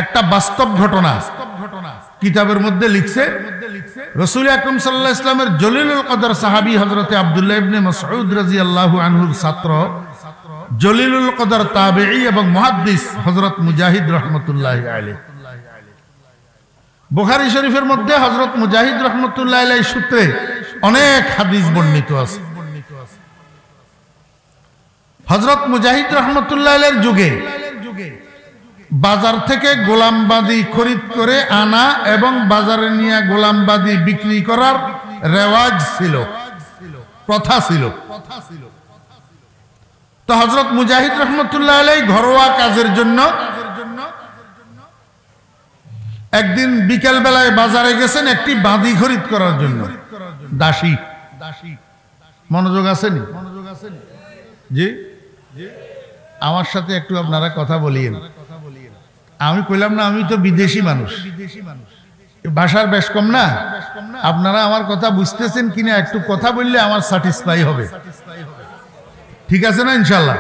একটা বাস্তব ঘটনা কিতাবের মধ্যে লিখছে। রাসূল আকরাম সাল্লাল্লাহু আলাইহি ওয়াসাল্লামের জলিলুল কদর সাহাবী হযরতে আব্দুল্লাহ ইবনে মাসউদ রাদিয়াল্লাহু আনহুর ছাত্র জলিলুল কদর তাবেঈ এবং মুহাদ্দিস হযরত মুজাহিদ রাহমাতুল্লাহি আলাইহি। বুখারী শরীফের মধ্যে হযরত মুজাহিদ রাহমাতুল্লাহি আলাইহি সূত্রে অনেক হাদিস বর্ণিত আছে। হযরত মুজাহিদ রাহমাতুল্লাহি আলাইহির যুগে বাজার থেকে গোলামবাদী খরিদ করে আনা এবং বাজারে নিয়ে গোলামবাদী বিক্রি করার রেওয়াজ ছিল, প্রথা ছিল। তো হযরত মুজাহিদ রাহমাতুল্লাহি আলাইহি ঘরোয়া কাজের জন্য একদিন বিকেল বেলায় বাজারে গেছেন একটি বাদী খরিদ করার জন্য। দাসী, মনোযোগ আসেনি? জি, আমার সাথে একটু আপনারা কথা বলিয়েন। আমি কইলাম না আমি তো বিদেশি মানুষ, ভাষার বেশ কম না। আপনারা আমার কথা বুঝতেছেন কিনা একটু কথা বললে আমার স্যাটিসফাই হবে, ঠিক আছে না? ইনশাআল্লাহ।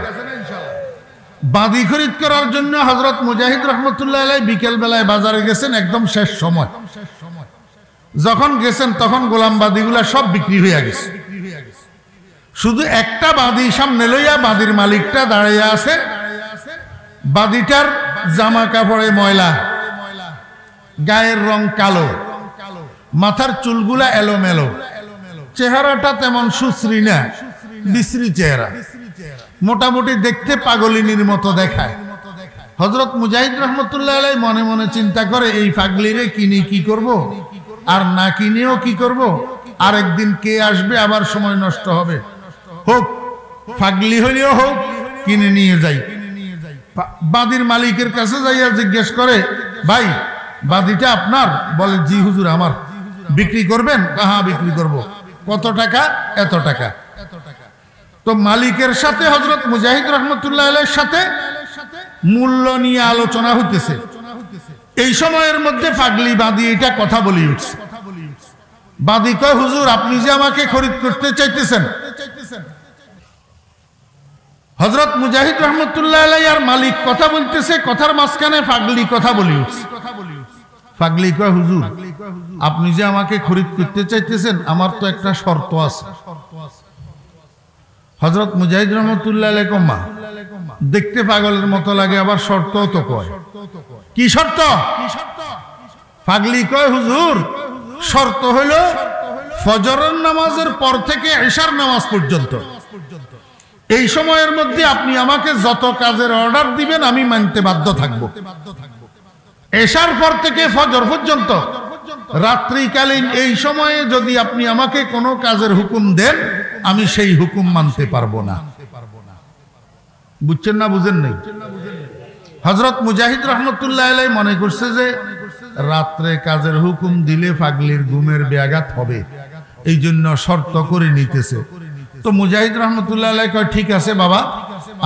বাদী খরিদ করার জন্য হযরত মুজাহিদ রাহমাতুল্লাহি আলাইহি বিকেল বেলায় বাজারে গেছেন, একদম শেষ সময়। যখন গেছেন তখন গোলামবাদীগুলা সব বিক্রি হয়ে গেছে। শুধু একটা বাদী সামনে লইয়া বাদীর মালিকটা দাঁড়িয়ে আছে। বাদীটার জামা কাপড়ে ময়লা, গায়ের রং কালো, মাথার চুলগুলা এলোমেলো, চেহারাটা তেমন সুশ্রী না, বিশ্রী চেহারা, মোটামুটি দেখতে পাগলিনীর মতো দেখায়। হযরত মুজাহিদ রাহমাতুল্লাহি আলাইহি মনে মনে চিন্তা করে এই পাগলিরে কিনে কি করব, আর না কিনেও কি করব, আরেকদিন কে আসবে, আবার সময় নষ্ট হবে, হোক পাগলি হইলেও হোক কিনে নিয়ে যাই। বাদীর মালিকের কাছে যাইয়া জিজ্ঞেস করে, ভাই বাদীটা আপনার? বলে জি হুজুর আমার। বিক্রি করবেন? হ্যাঁ বিক্রি করব। কত টাকা? এত টাকা। তো মালিকের সাথে হযরত মুজাহিদ রাহমাতুল্লাহি আলাইহির সাথে মূল্য নিয়ে আলোচনা হইতেছে। এই সময়ের মধ্যে পাগলি বাদী এটা কথা বলি উঠছে। বাদী কয়, হুজুর আপনি যে আমাকে খরিদ করতে চাইতেছেন। হযরত মুজাহিদ রাহমাতুল্লাহি আলাইহি আর মালিক কথা বলতেছে, কথার মাঝখানে পাগলি কথা বলি উঠছে। পাগলি কয়, হুজুর আপনি যে আমাকে খরিদ করতে চাইতেছেন, আমার তো একটা শর্ত আছে। হযরত মুজাহিদ রাহমাতুল্লাহি আলাইহি কম্মা দেখতে পাগলের মতো লাগে, আবার শর্তও তো কয়। কি শর্ত? পাগলি কয়, হুজুর শর্ত হলো ফজরের নামাজের পর থেকে ইশার নামাজ পর্যন্ত এই সময়ের মধ্যে আপনি আমাকে যত কাজের অর্ডার দিবেন আমি মানতে বাধ্য থাকব। ইশার পর থেকে ফজর পর্যন্ত রাত্রিকালীন এই সময়ে যদি আপনি আমাকে কোনো কাজের হুকুম দেন, আমি সেই হুকুম মানতে পারবো না। বুঝছেন না? বুঝেন নাই? হযরত মুজাহিদ রাহমাতুল্লাহি আলাইহি মনে করছে যে রাত্রে কাজের হুকুম দিলে পাগলির ঘুমের ব্যাঘাত হবে, এই জন্য শর্ত করে নিতেছে। তো মুজাহিদ রাহমাতুল্লাহি আলাইহি কয়, ঠিক আছে বাবা,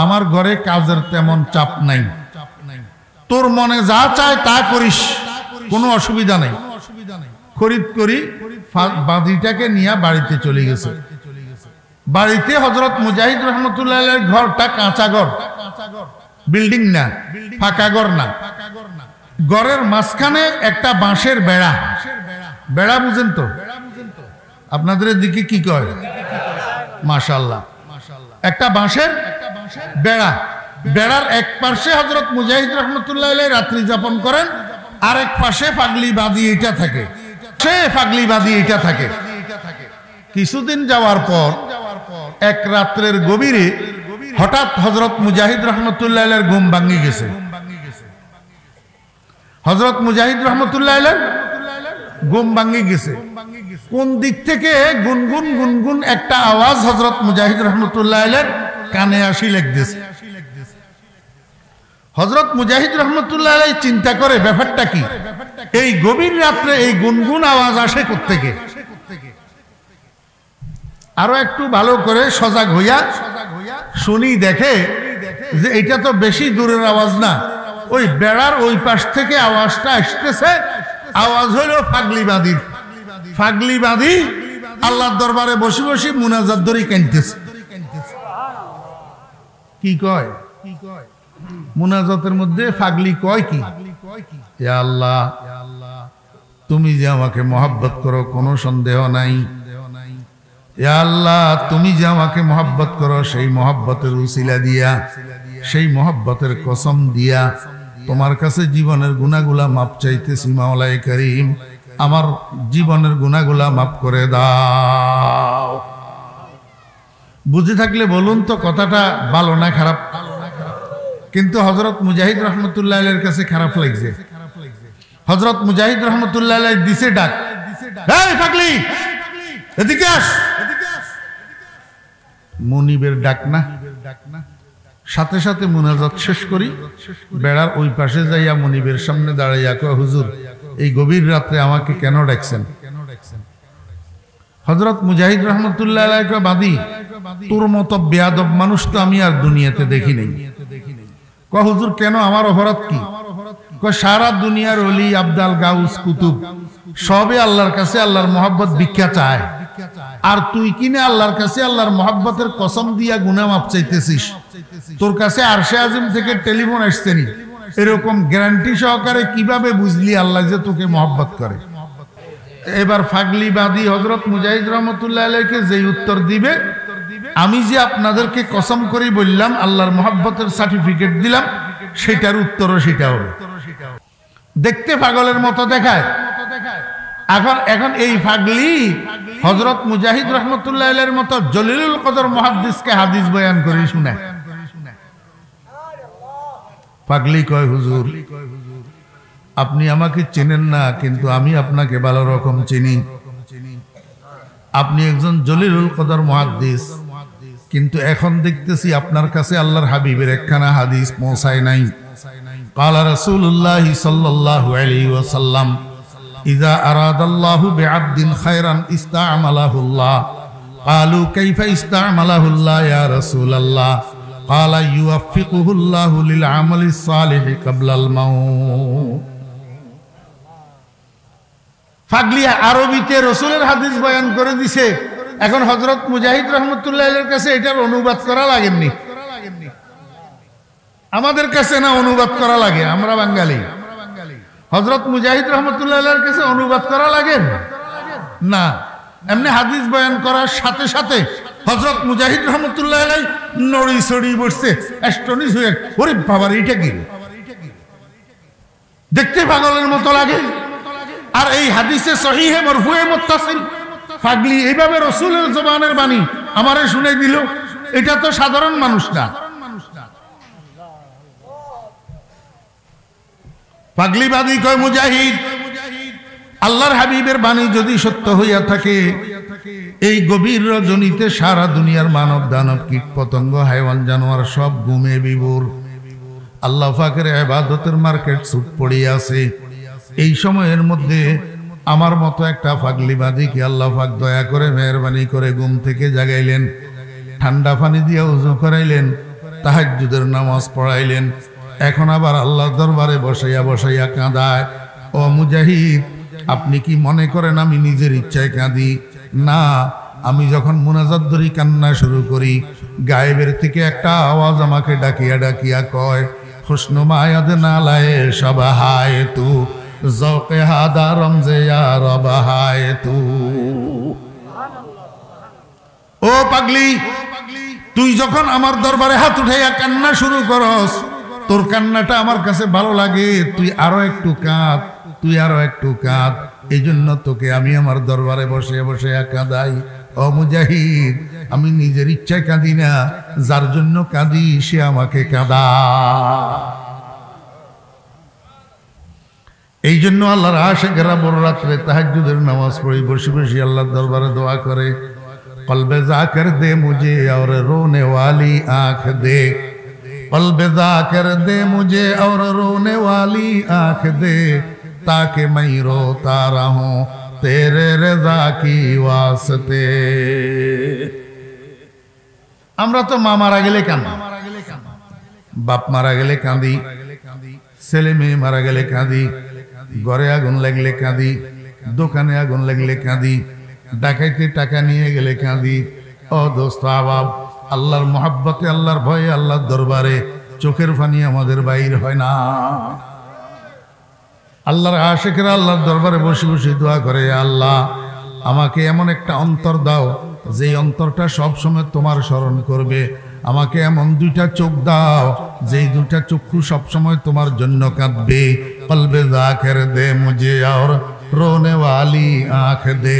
আমার ঘরে কাজের তেমন চাপ নাই, তোর মনে যা চায় তা করিস, কোনো অসুবিধা নেই। খরিদ করি বাদীটাকে নিয়ে বাড়িতে চলে গেছে। বাড়িতে হযরত মুজাহিদ রাহমাতুল্লাহি আলাইহির ঘরটা কাঁচা ঘর, বিল্ডিং না, ফাঁকা ঘর না। ঘরের মাঝখানে একটা বাঁশের বেড়া। বেড়া বুঝেন তো? আপনাদের দিকে কি কয়? মাশাআল্লাহ, একটা বাঁশের বেড়া। বেড়ার এক পাশে হযরত মুজাহিদ রাহমাতুল্লাহি আলাইহি রাত্রি যাপন করেন, আর এক পাশে পাগলি বাদী এটা থাকে। সে পাগলি বাদী এটা থাকে। কিছুদিন যাওয়ার পর এক রাত্রের গভীরে হঠাৎ হযরত মুজাহিদ রাহমাতুল্লাহি আলাইহির ঘুম ভাঙি গেছে। হযরত মুজাহিদ রাহমাতুল্লাহি আলাইহির ঘুম ভাঙি গেছে। কোন দিক থেকে গুনগুন গুনগুন একটা আওয়াজ হযরত মুজাহিদ রাহমাতুল্লাহি আলাইহির কানে আসি লাগতেছে। হযরত মুজাহিদ রাহমাতুল্লাহি আলাইহি চিন্তা করে ব্যাপারটা কি, এই গভীর রাত্রে এই গুনগুন আওয়াজ আসে কোত্থেকে। আরো একটু ভালো করে সজাগ হইয়া শুনি, দেখে যে এটা তো বেশি দূরের আওয়াজ না, ওই বেড়ার ওই পাশ থেকে আওয়াজটা আসতেছে। আওয়াজ হলো পাগলিবাদীর। পাগলিবাদী আল্লাহর দরবারে বসে বসে মুনাজাত ধরে কাঁদতেছে। কি কয়? মুনাজাতের মধ্যে পাগলি কয় কি? ইয়া আল্লাহ তুমি যে আমাকে মহব্বত করো কোনো সন্দেহ নাই। ইয়া আল্লাহ তুমি যে আমাকে মহব্বত করো সেই মহব্বতের উসিলা দিয়া, সেই মহব্বতের কসম দিয়া তোমার কাছে জীবনের গুনাহগুলা মাপ চাইতেছি। মাওলাই করিম আমার জীবনের গুনাহগুলা মাফ করে দাও। বুঝে থাকলে বলুন তো কথাটা ভালো না খারাপ? কিন্তু হযরত মুজাহিদ রহমতুল্লাহ আলাইহির কাছে খারাপ লাগছে। হযরত মুজাহিদ রহমতুল্লাহ আলাইহি দিছে ডাক, এই পাগলি এদিকে আস। মনিবের ডাক না, সাথে সাথে মুনাজাত শেষ করি বেড়ার ওই পাশে যাইয়া মনিবের সামনে দাঁড়াইয়া কয়, হুজুর এই গভীর রাত্রে আমাকে কেন ডাকছেন? হযরত মুজাহিদ রহমতুল্লাহ আলাইহি কয়, বাদী তোর মতো বেয়াদব মানুষ তো আমি আর দুনিয়াতে দেখি নাই। কয় হুজুর কেন, আমার অপরাধ কি? কয় সারা দুনিয়ার ওলি আবদাল গাউস কুতুব সবে আল্লাহর কাছে আল্লাহর মহব্বত ভিক্ষা চায়, আর তুই কিনে আল্লাহর কাছে আল্লাহর মহব্বতের কসম দিয়া গুনাহ মাপ চাইতেছিস। তোর কাছে আরশে আজিম থেকে টেলিফোন আসছেনি, এরকম গ্যারান্টি সহকারে কিভাবে বুঝলি আল্লাহ যে তোকে মহব্বত করে? এবার ফাগলিবাদী হযরত মুজাহিদ রহমতুল্লাহ আলাইহিকে যেই উত্তর দিবে, আমি যে আপনাদেরকে কসম করে বললাম আল্লাহর মহব্বতের সার্টিফিকেট দিলাম, সেটার উত্তরও সেটা হবে। দেখতে পাগলের মতো দেখায়। এখন এই ফাগলি হযরত মুজাহিদ রহমতুল্লাহ আলাইহির মতো জলিলুল কদর মুহাদ্দিসকে হাদিস বয়ান করে শোনায়। পাগলি কয়, হুজুর আপনি আমাকে চেনেন না, কিন্তু আমি আপনাকে ভালো রকম চিনি। আপনি একজন জলিলুল কদর মুহাদ্দিস, কিন্তু এখন দেখতেছি আপনার কাছে আল্লাহর হাবিবের একখানা হাদিস পৌঁছায় নাই। قال رسول الله صلى الله عليه وسلم إذا أراد الله بعبد خيرا استعمله الله قالوا كيف استعمله الله يا رسول الله قال يوفقه الله للعمل الصالح قبل الموت ফাগলিয়া আরবিতে রাসূলের হাদিস বয়ান করে দিছে। এখন হযরত মুজাহিদ রাহমাতুল্লাহ আলাইহির কাছে এটার অনুবাদ করা লাগেনি, আমাদের কাছে না অনুবাদ করা লাগে, আমরা বাঙালি। হযরত মুজাহিদ রাহমাতুল্লাহ আলাইহির কাছে অনুবাদ করা লাগে না। এমনি হাদিস বয়ান করার সাথে সাথে হযরত মুজাহিদ রাহমাতুল্লাহ আলাইহি নড়ি সড়ি বসছে, অ্যাস্টনিশ হয়ে, ওরে বাবা এইটা কি, দেখতে পাগলের মতো লাগে। আর এই হাদিসে সহিহে মারফুয়ে মুত্তাসিল ফাগলি এইভাবে রাসূলের জবানের বাণী আমারে শুনাই দিল, এটা তো সাধারণ মানুষ না। পাগলিবাদী কয়, মুজাহিদ আল্লাহর হাবিবের বাণী যদি সত্য হইয়া থাকে, এই গভীর রজনীতে সারা দুনিয়ার মানব দানব কীট পতঙ্গ হাইওয়ান জানোয়ার সব ঘুমে বিভোর, আল্লাহ পাকের ইবাদতের মার্কেট ছুট পড়িয়া আছে। এই সময়ের মধ্যে আমার মতো একটা পাগলিবাদীকে আল্লাহ পাক দয়া করে মেহেরবানি করে ঘুম থেকে জাগাইলেন, ঠান্ডা পানি দিয়ে ওযু করাইলেন, তাহাজ্জুদের নামাজ পড়াইলেন। এখন আবার আল্লাহর দরবারে বসাইয়া বসাইয়া কাঁদায়। ও মুজাহিদ আপনি কি মনে করেন আমি নিজের ইচ্ছায় কাঁদি? না, আমি যখন মুনাজাত ধরি কান্না শুরু করি, গায়েবের থেকে একটা আওয়াজ আমাকে ডাকিয়া ডাকিয়া কয়, খুশনুমায়াদ নালায়ে সবাহায় তু জৌকে হাদা রমজে ইয়া রবাহায় তু। ও পাগলি, তুই যখন আমার দরবারে হাত উঠাইয়া কান্না শুরু করস, তোর কান্নাটা আমার কাছে ভালো লাগে, তুই আরো একটু কাঁদ, তুই আরো একটু কাঁদ, এই জন্য তোকে আমি আমার দরবারে বসে বসে কাঁদাই। ও মুজাহিদ আমি নিজের ইচ্ছায় কাঁদি না, যার জন্য কাঁদি সে আমাকে কাঁদা। এই জন্য আল্লাহর আশিকেরা বড় রাত্রে তাহাজ্জুদের নামাজ পড়ে বসে বসে আল্লাহর দরবারে দোয়া করে, কলবে জাকির দে মুঝে और रोने वाली आंख दे, कल्बे जाकिर दे मुझे और रोने वाली आंख दे, ताकि मैं रोता रहूं तेरे रज़ा की वास्ते। আমরা তো মা মারা গেলে কাঁদি, বাপ মারা গেলে কাঁদি, ছেলে মেয়ে মারা গেলে কাঁদি, ঘরে আগুন লাগলে কাঁদি, দোকানে আগুন লাগলে কাঁদি, ডাকাইতে টাকা নিয়ে গেলে কাঁদি। ও দোস্ত আবাব, আল্লাহর মহব্বতে, আল্লাহর ভয়ে, আল্লাহর দরবারে চোখের পানি আমাদের বাইর হয় না। আল্লাহর আশিকেরা আল্লাহর দরবারে বসে বসে দোয়া করে, আল্লাহ আমাকে এমন একটা অন্তর দাও যেই অন্তরটা সবসময় তোমার স্মরণ করবে। আমাকে এমন দুইটা চোখ দাও যেই দুইটা চক্ষু সবসময় তোমার জন্য কাঁদবে। কলবে জাকির দে মুঝে আর রোনে ওয়ালি আঁখ দে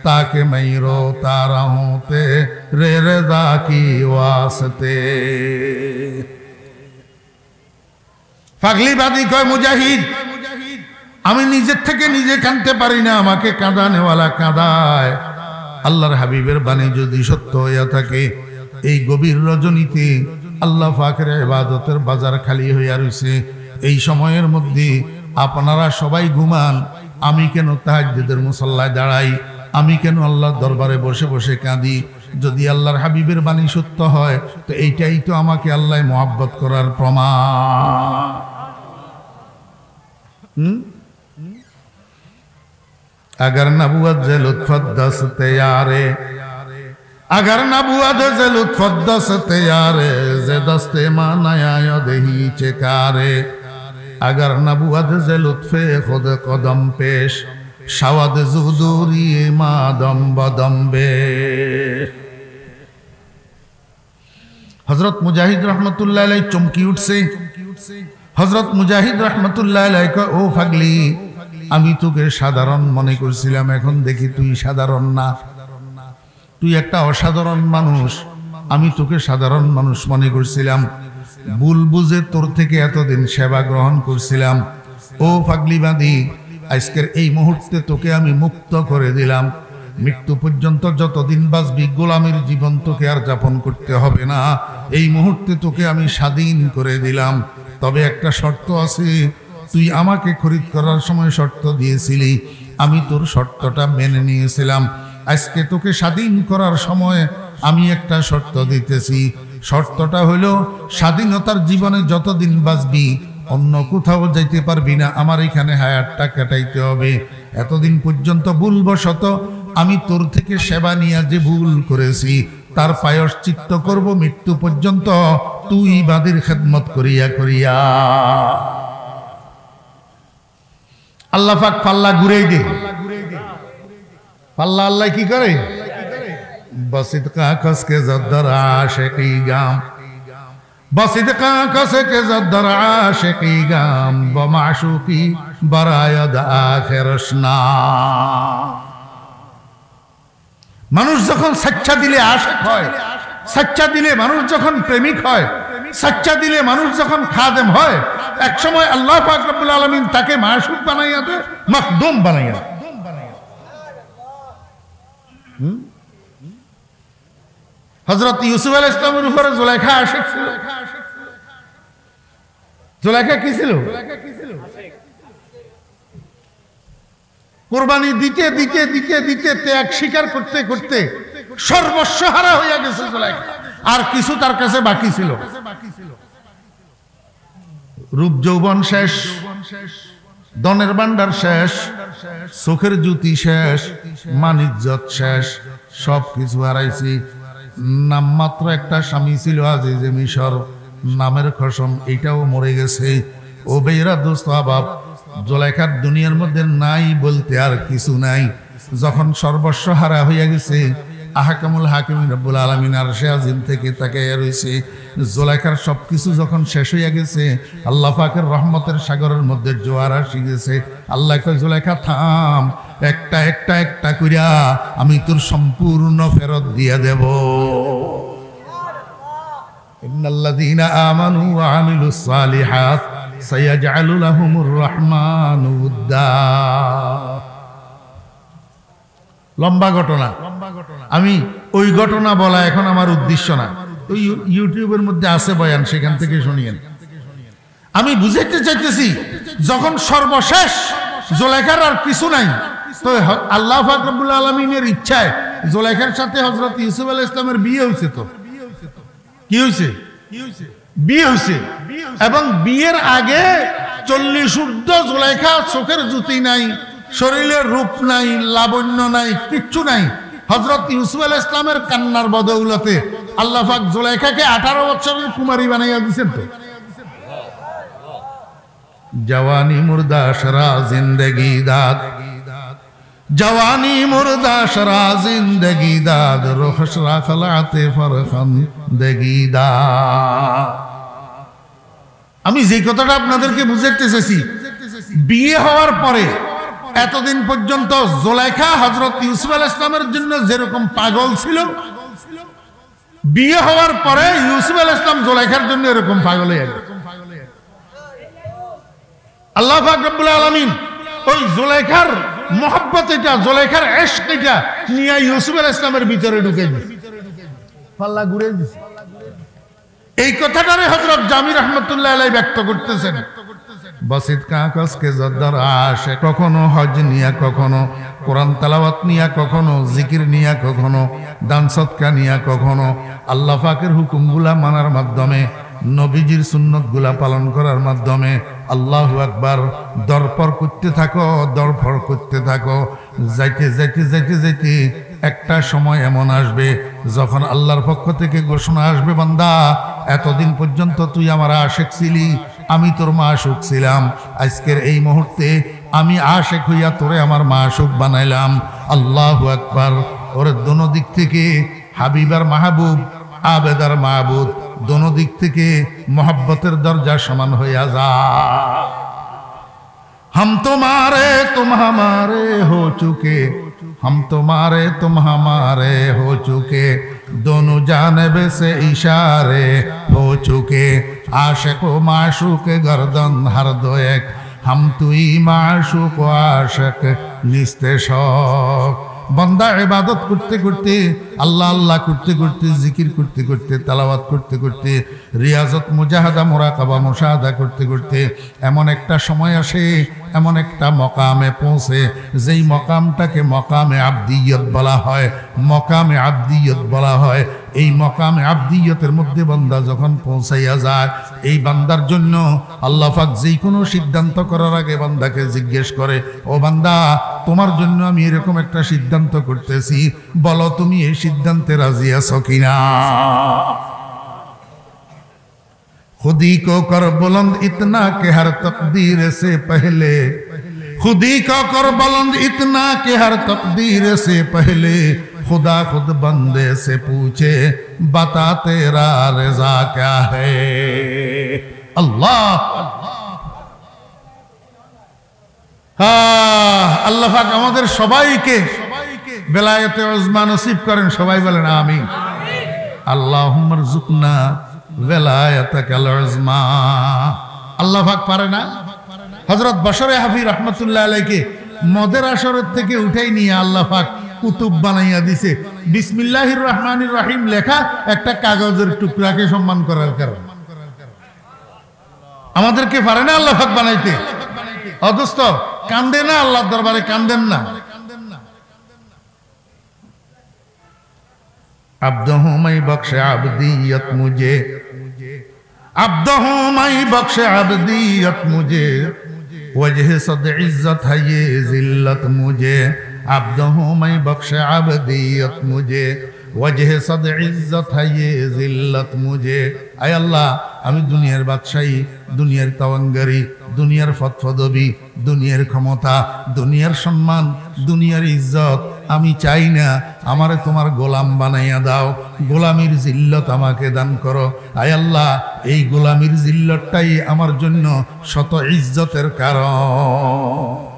তাকে मैं रोता रहूं तेरे रज़ा की वास्ते। পাগলিবাদী কয় মুজাহিদ, আমি নিজের থেকে নিজে কাঁদতে পারি না, আমাকে কাঁদানেওয়ালা কাঁদায়। আল্লাহর হাবিবের বাণী যদি সত্য হইয়া থাকে, এই গভীর রজনীতে আল্লাহ পাকের ইবাদতের বাজার খালি হইয়া রইছে। এই সময়ের মধ্যে আপনারা সবাই ঘুমান, আমি কেন তাহাজ্জুদের মুসাল্লায় দাঁড়াই? আমি কেন আল্লাহর দরবারে বসে বসে কাঁদি? যদি আল্লাহর হাবিবের বাণী সত্য হয় তো এইটাই তো আমাকে আল্লাহ মোহাব্বত করার প্রমাণ। अगर नबूवत से लुत्फत दस्ते यारे, अगर नबूवत से लुत्फत दस्ते यारे जे दस्ते मानाया दही चेकारे, अगर नबूवत से लुत्फे खुद कदम पेश शावद जुदूरी मादम बदम्बे। हजरत मुजाहिद रहमतुल्लाह अलैह चमकी उठसे। हजरत मुजाहिद रहमतुल्लाह अलैह को ओ फागली, আমি তোকে সাধারণ মনে করছিলাম, এখন দেখি তুই সাধারণ না, তুই একটা অসাধারণ মানুষ। আমি তোকে সাধারণ মানুষ মনে করছিলাম, ভুল বুঝে তোর থেকে এতদিন সেবা গ্রহণ করছিলাম। ও পাগলিবাদী, আজকের এই মুহূর্তে তোকে আমি মুক্ত করে দিলাম। মৃত্যু পর্যন্ত যতদিন বাঁচবি গোলামের জীবন তোকে আর যাপন করতে হবে না। এই মুহূর্তে তোকে আমি স্বাধীন করে দিলাম। তবে একটা শর্ত আছে, তুই আমাকে খরিদ করার সময় শর্ত দিয়েছিলি, আমি তোর শর্তটা মেনে নিয়েছিলাম। আজকে তোকে স্বাধীন করার সময় আমি একটা শর্ত দিতেছি। শর্তটা হলো, স্বাধীনতার জীবনে যতদিন বাঁচবি অন্য কোথাও যাইতে পারবি না, আমার এখানে হায়াতটা কাটাইতে হবে। এতদিন পর্যন্ত ভুলবশত আমি তোর থেকে সেবা নিয়ে যে ভুল করেছি তার প্রায়শ্চিত্ত করব মৃত্যু পর্যন্ত, তুই ইবাদের খেদমত করিয়া করিয়া। আল্লাহ পাক পাল্লা ঘুরেই দে। পাল্লা আল্লাহ কি করে? বসিত কাকস কে জদ্দর আশিকি গাম, বসিত কাকস কে জদ্দর আশিকি গাম বমাশুকি বরায়াদ আখিরশনা। মানুষ যখন সচ্চা দিলে আশিক হয়, সচ্চা দিলে মানুষ যখন প্রেমিক হয়, সচ্চা দিলে মানুষ যখন খাদেম হয়, এক সময় আল্লাহ পাক রব্বুল আলামিন তাকে মাশুক বানাইয়া দেয়, মখদুম বানাইয়া। হযরত ইউসুফ আলাইহিস সালামের উপরে জুলাইখা আশিক ছিল। জুলাইখা কি ছিল? কুরবানি দিতে দিতে দিতে দিতে ত্যাগ স্বীকার করতে করতে সর্বস্ব হারা হইয়া গেছে জুলাইখা, আর কিছু তার কাছে বাকি ছিল। রূপ যৌবন শেষ, ধনের ভান্ডার শেষ, চোখের জ্যোতি শেষ, মান ইজ্জত শেষ, সব কিছু হারাইছি। নাম মাত্র একটা স্বামী ছিল আজিজে মিশর, নামের কসম এইটাও মরে গেছে। ও বেরা দোস্ত আবাব, জুলাইখার দুনিয়ার মধ্যে নাই বলতে আর কিছু নাই। যখন সর্বস্ব হারা হইয়া গেছে, আহকামুল হাকিমিন রব্বুল আলামিন আরশে আজিম থেকে তাকাইয়া রইছে। জুলাইখার সবকিছু যখন শেষ হইয়া গেছে, আল্লাহ পাকের রহমতের সাগরের মধ্যে জোয়ার আসি গেছে। আল্লাহ কয়, জুলাইখা থাম, একটা একটা একটা কইরা আমি তোর সম্পূর্ণ ফেরত দিয়া দেব। ইন্নাল্লাযীনা আমানু ওয়া আমিলুস সালিহাত সায়াজআলু লাহুমুর রহমানু উদ্দা। লম্বা ঘটনা, আমি ওই ঘটনা বলা এখন আমার উদ্দেশ্য না। ওই ইউটিউবের মধ্যে আছে বয়ান, সেখান থেকে শুনিয়েন। আমি বুঝাইতে চাইতেছি, যখন সর্বশেষ জুলাইখার আর কিছু নাই, তো আল্লাহ পাক রব্বুল আলামিনের ইচ্ছায় জুলাইখার সাথে হযরত ইউসুফ আলাইহিস সালামের বিয়ে হয়েছে। তো কি হয়েছে? বিয়ে হয়েছে। এবং বিয়ের আগে 40 ঊর্ধ্ব জুলাইখা চোখের জ্যোতি নাই, শরীরের রূপ নাই, লাবণ্য নাই, কিচ্ছু নাই। হযরত ইউসুফ আলাইহিস সালামের কান্নার বদৌলতে আল্লাহ পাক জুলাইখাকে 18 বছরের কুমারী বানাইয়া দিয়েছেন। তো जवानी मुर्दा शरा जिंदगी दाद, जवानी मुर्दा शरा जिंदगी दाद, रुखशरा खलाते फरखंदगी दाद। আমি যে কথাটা আপনাদেরকে বুঝাতে চাইছি, বিয়ে হওয়ার পরে এতদিন পর্যন্ত জুলাইখা হযরত ইউসুফ আলাইহিস সালামের জন্য যেরকম পাগল ছিল, বিয়ে হওয়ার পরে ইউসুফ আলাইহিস সালাম জুলাইখার জন্য এরকম পাগল হয়ে গেল। আল্লাহ পাক রব্বুল আলামিন ওই জুলাইখার মহব্বত এটা, জুলাইখার ইশক এটা নিয়ে ইউসুফ আলাইহিস সালামের ভিতরে ঢুকে দিয়েছে, পাল্লা ঘুরে দিয়েছে। এই কথাটারে হযরত জামি রাহমাতুল্লাহ আলাইহি ব্যক্ত করতেছেন। বসিত কাগজ কে জদ্দর আশে, কখনো হজ নিয়া, কখনো কোরআন তেলাওয়াত নিয়া, কখনো জিকির নিয়া, কখনো দান সদকা নিয়া, কখনো আল্লাহ পাকের হুকুমগুলা মানার মাধ্যমে, নবীজির সুন্নতগুলা পালন করার মাধ্যমে আল্লাহু আকবার দরপর করতে থাকো, দরপর করতে থাকো। যাইতে যাইতে যাইতে যাইতে একটা সময় এমন আসবে যখন আল্লাহর পক্ষ থেকে ঘোষণা আসবে, বান্দা এতদিন পর্যন্ত তুই আমার আশিক ছিলি, আমি তোর মাশউক ছিলাম, আজকের এই মুহূর্তে আমি আশিক হইয়া তোরে আমার মাশউক বানাইলাম। আল্লাহু আকবার। ওর দোনো দিক থেকে হাবিবার মাহবুব, আবেদার মাহবুব, দোনো দিক থেকে মোহাব্বতের দরজা সমান হইয়া যা। हम तुम्हारे तुम हमारे हो चुके, हम तुम्हारे तुम हमारे हो चुके, दोनों जानिब से इशारे हो चुके, आशिक व माशूक गर्दन हर दो एक, हम तुई माशूक व आशिक निस्ते शौक। बंदा इबादत करते करते, अल्लाह अल्लाह करते करते, जिकिर करते करते, तलावत करते करते, रियाजत मुजाहादा मुराकाबा मुशाहादा करते करते एमन एकटा समय आसे, एमन एकटा मकामे पौঁছে, যেই মকামটাকে মকামে আবদিয়ত বলা হয়, মকামে আবদিয়ত বলা হয়। এই মকামে আবদিয়তের মধ্যে বান্দা যখন পৌঁছাইয়া যায়, এই বান্দার জন্য আল্লাহ পাক যে কোনো সিদ্ধান্ত করার আগে বান্দাকে জিজ্ঞেস করে, ও বান্দা তোমার জন্য আমি এরকম একটা সিদ্ধান্ত করতেছি, বলো তুমি এই সিদ্ধান্তে রাজি আছো কিনা। खुदी को कर बुलंद इतना कि हर तकदीर से पहले, खुदी को कर बुलंद इतना कि हर तकदीर से पहले, खुदा खुद बंदे से पूछे बता तेरा रज़ा क्या है। अल्लाह আল্লাহ পাক আমাদের সবাইকে বেলায়েতে উজমা নসিব করেন, সবাই বলেন আমিন। আল্লাহুম্মা রযুকনা বেলায়েতাকাল উজমা। আল্লাহ পাক পারে না হযরত বশরে হাফি রাহমাতুল্লাহ আলাইহিকে মদের আসরের থেকে উঠাই নিয়ে আল্লাহ পাক কুতুব বানাইয়া দিছে, বিসমিল্লাহির রহমানির রহিম লেখা একটা কাগজের টুকরাকে সম্মান করার কারণে। আমাদেরকে পারে না আল্লাহ পাক বানাইতে? অদস্ত কান্দে না আল্লাহর দরবারে, কান্দেন না। আব্দহু মাই বখশে আবদিয়ত মুঝে, আব্দহু মাই বখশে আবদিয়ত মুঝে, वजह सद इज्जत है ये जिल्लत मुझे, अब्दहू मैं बख्शे अबदियत मुझे, वजह सद इज्जत है ये जिल्लत मुझे। आय अल्लाह আমি দুনিয়ার বাদশাহী, দুনিয়ার তাওয়াঙ্গারি, দুনিয়ার ফতফদবি, দুনিয়ার ক্ষমতা, দুনিয়ার সম্মান, দুনিয়ার ইজ্জত আমি চাই না। আমারে তোমার গোলাম বানাইয়া দাও, গোলামির জিল্লত আমাকে দান করো। আয় আল্লাহ এই গোলামির জিল্লতটাই আমার জন্য শত ইজ্জতের কারণ।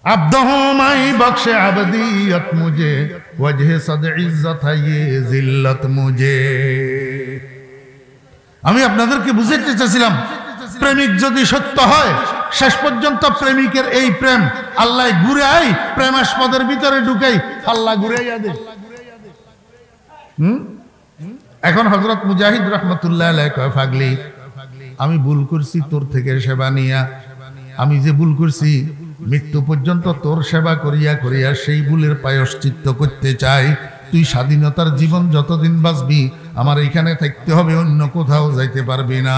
আব্দহু মাই বখশে আবদিয়ত মুঝে, ওয়াজহে সদ ইজ্জত है ये जिल्लत मुझे। আমি আপনাদেরকে বুঝাইতে চাইছিলাম, প্রেমিক যদি সত্য হয়, শেষ পর্যন্ত প্রেমিকের এই প্রেম আল্লাহ ঘুরাই, প্রেমাস্পদের ভিতরে ঢুকাই আল্লাহ ঘুরাইয়া দে। এখন হযরত মুজাহিদ রাহমাতুল্লাহ আলাইহি কয়, পাগলি আমি ভুল করছি তোর থেকে সেবা নিয়া, আমি যে ভুল করছি মৃত্যু পর্যন্ত তোর সেবা করিয়া করিয়া সেই ভুলের প্রায়শ্চিত্ত করতে চাই। তুই স্বাধীনতার জীবন যতদিন বাঁচবি আমার এখানে থাকতে হবে, অন্য কোথাও যাইতে পারবি না।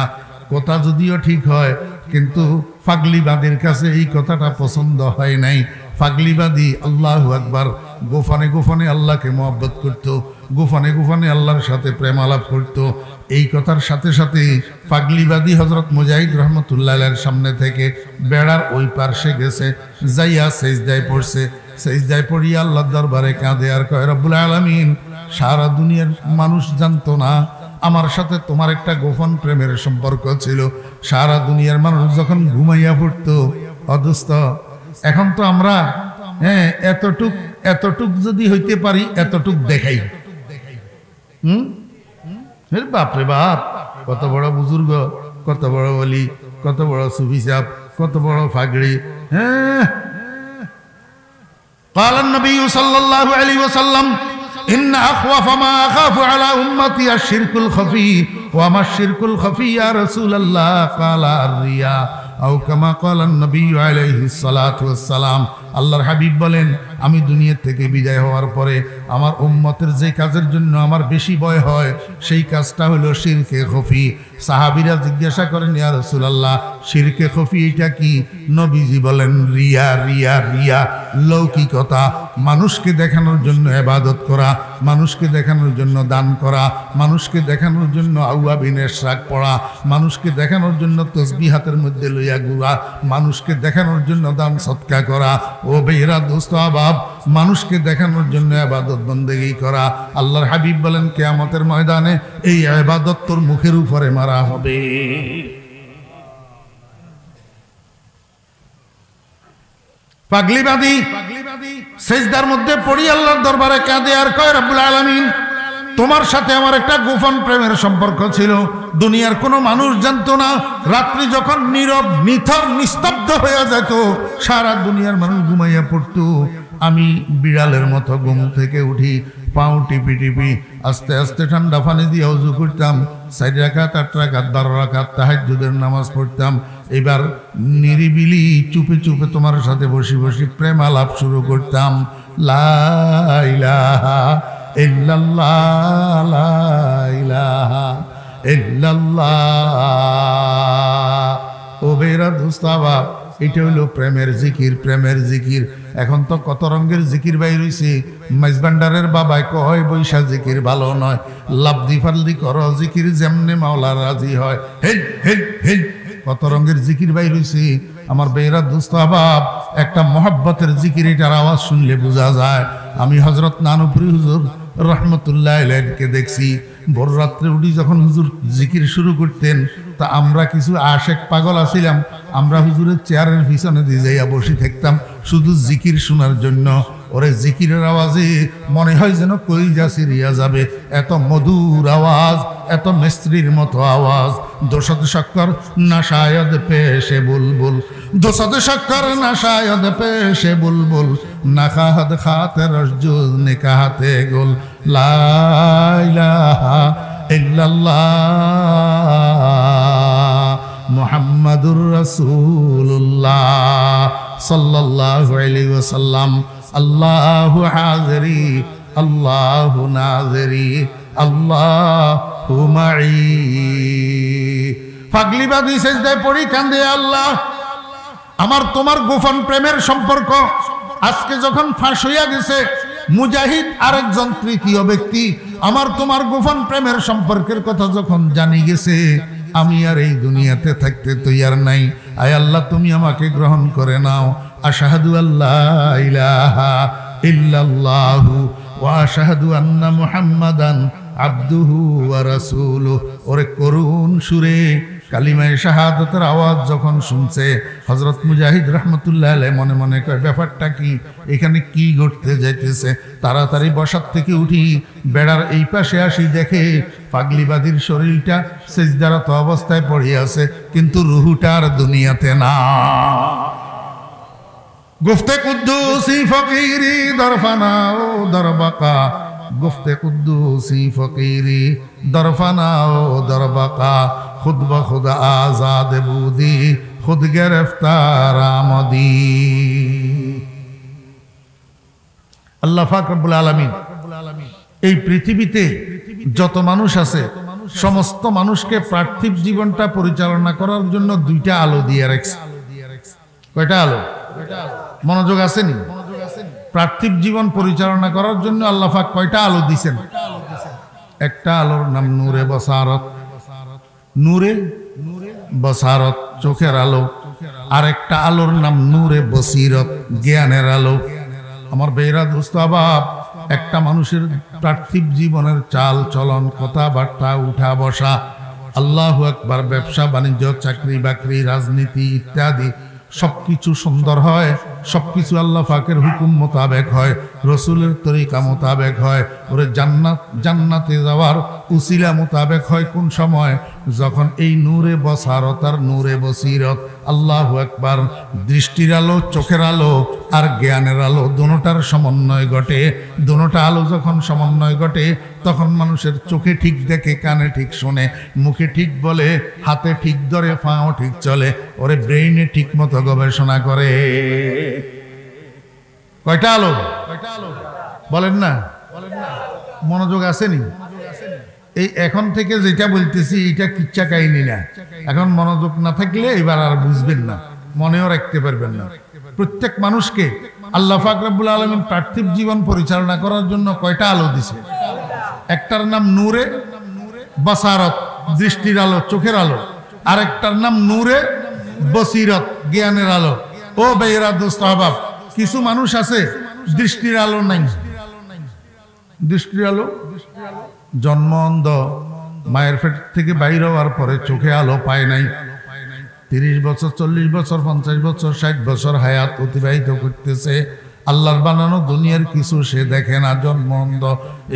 কথা যদিও ঠিক হয়, কিন্তু পাগলিবাদীর কাছে এই কথাটা পছন্দ হয় নাই। পাগলিবাদী আল্লাহু আকবার গোপনে গোপনে আল্লাহকে মহব্বত করত, গোপনে গোপনে আল্লাহর সাথে প্রেম আলাপ করত। এই কথার সাথে সাথে পাগলিবাদী হযরত মুজাহিদ রহমতুল্লাহ আলাইহির সামনে থেকে বেড়ার ওই পার্শ্বে গেছে, যাইয়া সেজদায় পড়ছে। সেজদায় পড়িয়া আল্লাহর দরবারে কাঁদে আর কয়, রব্বুল আলামিন, সারা দুনিয়ার মানুষ জানতো না আমার সাথে তোমার একটা গোপন প্রেমের সম্পর্ক ছিল। সারা দুনিয়ার মানুষ যখন ঘুমাইয়া পড়তো, অদস্ত এখন তো আমরা এতটুক যদি হইতে পারি এতটুক দেখাই। বাপরে বাপ, কত বড় বুজুর্গ, কত বড় ওলি, কত বড় সুফি সাহেব, কত বড় ফাগড়ি। قال النبي صلى الله عليه وسلم إن أخوف ما أخاف على أمتي الشرك الخفي وما الشرك الخفي يا رسول الله قال الرياء أو كما قال النبي عليه الصلاة والسلام। আল্লাহর হাবিব বলেন, আমি দুনিয়া থেকে বিদায় হওয়ার পরে আমার উম্মতের যে কাজের জন্য আমার বেশি ভয় হয় সেই কাজটা হলো শিরকে খফি। সাহাবীরা জিজ্ঞাসা করেন, ইয়া রাসূলুল্লাহ, শিরকে খফি এটা কি? নবীজি বলেন, রিয়া রিয়া রিয়া, লৌকিকতা, মানুষকে দেখানোর জন্য ইবাদত করা, মানুষকে দেখানোর জন্য দান করা, মানুষকে দেখানোর জন্য আউয়াবিনের শাক পড়া, মানুষকে দেখানোর জন্য তসবিহ হাতের মধ্যে লইয়া ঘুরা, মানুষকে দেখানোর জন্য দান সদকা করা। ও বেহরা দোস্ত আবাব, মানুষকে দেখানোর জন্য ইবাদত বন্দেগী করা। আল্লাহর হাবিব বলেন, কিয়ামতের ময়দানে এই ইবাদত তোর মুখের উপরে মারা হবে। পাগলিবাদী সেজদার মধ্যে পড়ি আল্লাহর দরবারে কাঁদে আর কয়, রব্বুল আলামিন, তোমার সাথে আমার একটা গোপন প্রেমের সম্পর্ক ছিল, দুনিয়ার কোনো মানুষ জানতো না। রাত্রি যখন নীরব নিথর নিস্তব্ধ হয়ে যেত, সারা দুনিয়ার মানুষ ঘুমাইয়া পড়তো, আমি বিড়ালের মতো ঘুম থেকে উঠি, পাও টিপি টিপি আস্তে আস্তে ঠান্ডা পানি দিয়ে ওযু করতাম, 4 রাকাত 8 রাকাত 12 রাকাত তাহাজ্জুদের নামাজ পড়তাম। এবার নিরিবিলি চুপে চুপে তোমার সাথে বসে বসে প্রেম আলাপ শুরু করতাম। লা ইলাহা ইল্লাল্লাহ, লা ইলাহা ইল্লাল্লাহ। ও বেরা দোস্তাবা, এটা হইল প্রেমের জিকির, প্রেমের জিকির। এখন তো কত রঙের জিকির বাইর হইছে। মাইজবান্ডারের বাবাই কয়, বৈশা জিকির ভালো নয়, লাভদি ফালদি করো জিকির, যেমনে মাওলা রাজি হয়। হেল হেল হেল, কত রঙের জিকির বাইর হইছে। আমার বেরা দোস্ত আবাব, একটা মহব্বতের জিকির, এটার আওয়াজ শুনলে বোঝা যায়। আমি হযরত নানুপুরি হুজুর রহমতুল্লাহ আলাইহিকে দেখছি, ভোর রাত্রে উঠি যখন হুজুর জিকির শুরু করতেন, তা আমরা কিছু আশেক পাগল আছিলাম, আমরা হুজুরের চেয়ারের পিছনে দিয়ে যাইয়া বসে থাকতাম শুধু জিকির শোনার জন্য। ওরে জিকিরের আওয়াজে মনে হয় যেন কলিজা ছিঁড়িয়া যাবে, এত মধুর আওয়াজ, এত মিস্ত্রির মতো আওয়াজ। দোষদ শক্কর নাশায়দ পেশে বুলবুল, দোষদ শক্কর নাশায়দ পেশে বুলবুল, নাখাহাদ খাতে রসজুজ নিকাহাতে গোল। লা ইলাহা ইল্লাল্লাহ মুহাম্মাদুর রাসূলুল্লাহ সাল্লাল্লাহু আলাইহি ওয়াসাল্লাম। আল্লাহু হাজিরি আল্লাহু নাজিরি আল্লাহু মাই। পাগলিবাদী সেজদায় পড়ি কান্দে, আল্লাহ, আমার তোমার গোপন প্রেমের সম্পর্ক আজকে যখন ফাঁস হইয়া গেছে, মুজাহিদ আরেকজন তৃতীয় ব্যক্তি আমার তোমার গোপন প্রেমের সম্পর্কের কথা যখন জানি গেছে, আমি আর এই দুনিয়াতে থাকতে তৈয়ার নাই। আয় আল্লাহ, তুমি আমাকে গ্রহণ করে নাও। আশহাদু আল্লা ইলাহা ইল্লাল্লাহু ওয়া আশহাদু আন্না মুহাম্মাদান আবদুহু ওয়া রাসূলুহু। ওরে করুণ সুরে কালিমায়ে শাহাদাতের আওয়াজ যখন শুনছে, হযরত মুজাহিদ রহমতুল্লাহ আলাইহি মনে মনে কয়, ব্যাপারটা কি, এখানে কি ঘটতে যাইতেছে? তাড়াতাড়ি বসার থেকে উঠি, বেড়ার এই পাশে আসি, দেখে পাগলিবাদীর শরীরটা সিজদারত অবস্থায় পড়ে আছে, কিন্তু রুহুটা আর দুনিয়াতে না। গুফতে কুদ্দুসি ফকিরি দরফানা ও দরবাকা, গুফতে কুদ্দুসি ফকিরি দরফানা ও দরবাকা, খুদ ব খুদ আজাদ বুদি খুদ গেরফতার আমদি। আল্লাহ পাক রব্বুল আলামিন এই পৃথিবীতে যত মানুষ আছে, সমস্ত মানুষকে পার্থিব জীবনটা পরিচালনা করার জন্য 2টা আলো দিয়ে রাখছে। কয়টা আলো? মনোযোগ আসেনি? পার্থিব জীবন পরিচালনা করার জন্য আল্লাহ পাক কয়টা আলো দিয়েছেন? একটা আলোর নাম নূরে বসারত, নূরে বসারত চোখের আলো, আর একটা আলোর নাম নূরে বসিরত জ্ঞানের আলো। আমার বেরা দোস্ত বাপ, একটা মানুষের পার্থিব জীবনের চাল চলন, কথাবার্তা, উঠা বসা, আল্লাহু আকবার, ব্যবসা বাণিজ্য, চাকরি বাকরি, রাজনীতি ইত্যাদি সবকিছু সুন্দর হয়, সবকিছু আল্লাহ পাকের হুকুম মোতাবেক হয়, রসুলের তরিকা মোতাবেক হয়, ওরে জান্নাতে যাওয়ার উসিলা মোতাবেক হয়। কোন সময়? যখন এই নূরে বসারত আর নূরে বসিরত, আল্লাহু আকবার, দৃষ্টির আলো, চোখের আলো আর জ্ঞানের আলো দুটোটার সমন্বয় ঘটে। দুটোটা আলো যখন সমন্বয় ঘটে, তখন মানুষের চোখে ঠিক দেখে, কানে ঠিক শোনে, মুখে ঠিক বলে, হাতে ঠিক ধরে, পাও ঠিক চলে, ওরে ব্রেইনে ঠিক মতো গবেষণা করে। কয়টা আলো? বলেন না, মনোযোগ আসেনি? এই এখন থেকে যেটা বলতেছি এটা কিচ্ছা কাহিনী না। এখন মনোযোগ না থাকলে এবার আর বুঝবেন না, মনেও রাখতে পারবেন না। প্রত্যেক মানুষকে আল্লাহ পাক রব্বুল আলামিন পার্থিব জীবন পরিচালনা করার জন্য কয়টা আলো দিছে? একটার নাম নূরে বসারত, দৃষ্টির আলো, চোখের আলো, আর একটার নাম নূরে বসিরত, জ্ঞানের আলো। ও ভাইয়েরা, দোস্ত আহবাব, কিছু মানুষ আছে দৃষ্টির আলো নাই। দৃষ্টির আলো, জন্ম অন্ধ, মায়ের পেট থেকে বাইরে হওয়ার পরে চোখে আলো পায় নাই। 30 বছর, 40 বছর, 50 বছর, 60 বছর হায়াত অতিবাহিত করতেছে, আল্লাহর বানানো দুনিয়ার কিছু সে দেখে না, জন্ম অন্ধ।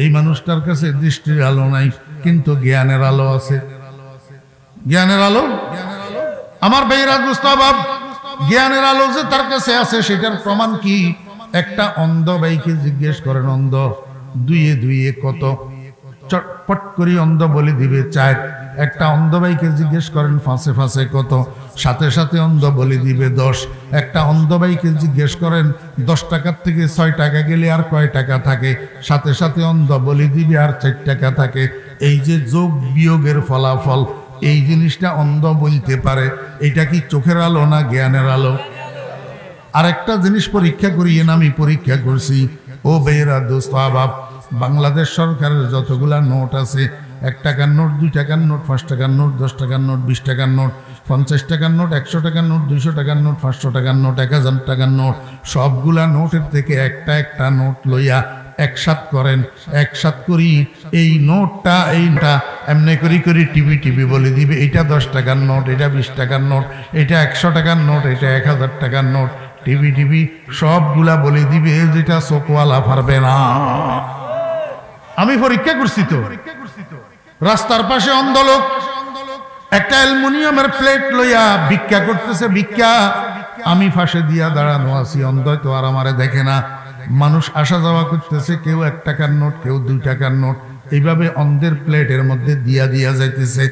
এই মানুষটার কাছে দৃষ্টির আলো নাই, কিন্তু জ্ঞানের আলো আছে। জ্ঞানের আলো, আমার ভাইরা দোস্ত বাপ, জ্ঞানের আলো যে তার কাছে আছে সেটার প্রমাণ কি? একটা অন্ধ ভাইকে জিজ্ঞেস করেন, অন্ধ, 2 এ 2 কত? চটপট করে অন্ধ বলে দিবে 4। একটা অন্ধ ভাইকে জিজ্ঞেস করেন 5 এ 5 কত? সাথে সাথে অন্ধ বলে দিবে 10। একটা অন্ধ ভাইকে জিজ্ঞেস করেন 10 টাকার থেকে 6 টাকা গেলে আর কয় টাকা থাকে? সাথে সাথে অন্ধ বলে দিবে আর 4 টাকা থাকে। এই যে যোগ বিয়োগের ফলাফল, এই জিনিসটা অন্ধ বলতে পারে। এটা কি চোখের আলো না জ্ঞানের আলো? আরেকটা জিনিস পরীক্ষা করিয়েন, আমি পরীক্ষা করছি। ও বেয়েরা দোস্ত আহবাব, বাংলাদেশ সরকারের যতগুলা নোট আছে, 1 টাকার নোট, 2 টাকার নোট, 5 টাকার নোট, 10 টাকার নোট, 20 টাকার নোট, 50 টাকার নোট, 100 টাকার নোট, 200 টাকার নোট, 500 টাকার নোট, 1000 টাকার নোট, সবগুলা নোটের থেকে একটা নোট লইয়া একসাথ করেন। একসাথ করি এই নোটটা, এইটা এমনি করি টিভি বলে দিবে এটা 10 টাকার নোট, এটা 20 টাকার নোট, এটা 100 টাকার নোট, এটা 1000 টাকার নোট। টিভি সবগুলা বলে দিবে, যেটা চোখওয়ালা পারবে না। আমি পরীক্ষা করছি তো। রাস্তার পাশে অন্ধ লোক একটা অ্যালুমিনিয়ামের প্লেট লইয়া ভিক্ষা করতেছে, ভিক্ষা। আমি ফাঁসে দিয়া দাঁড়ানো আছি, অন্ধ তো আর আমারে দেখে না। মানুষ আসা যাওয়া করতেছে, কেউ 1 টাকার নোট, কেউ 2 টাকার নোট, এইভাবে অন্ধের প্লেটের মধ্যে দিয়া যাইতেছে।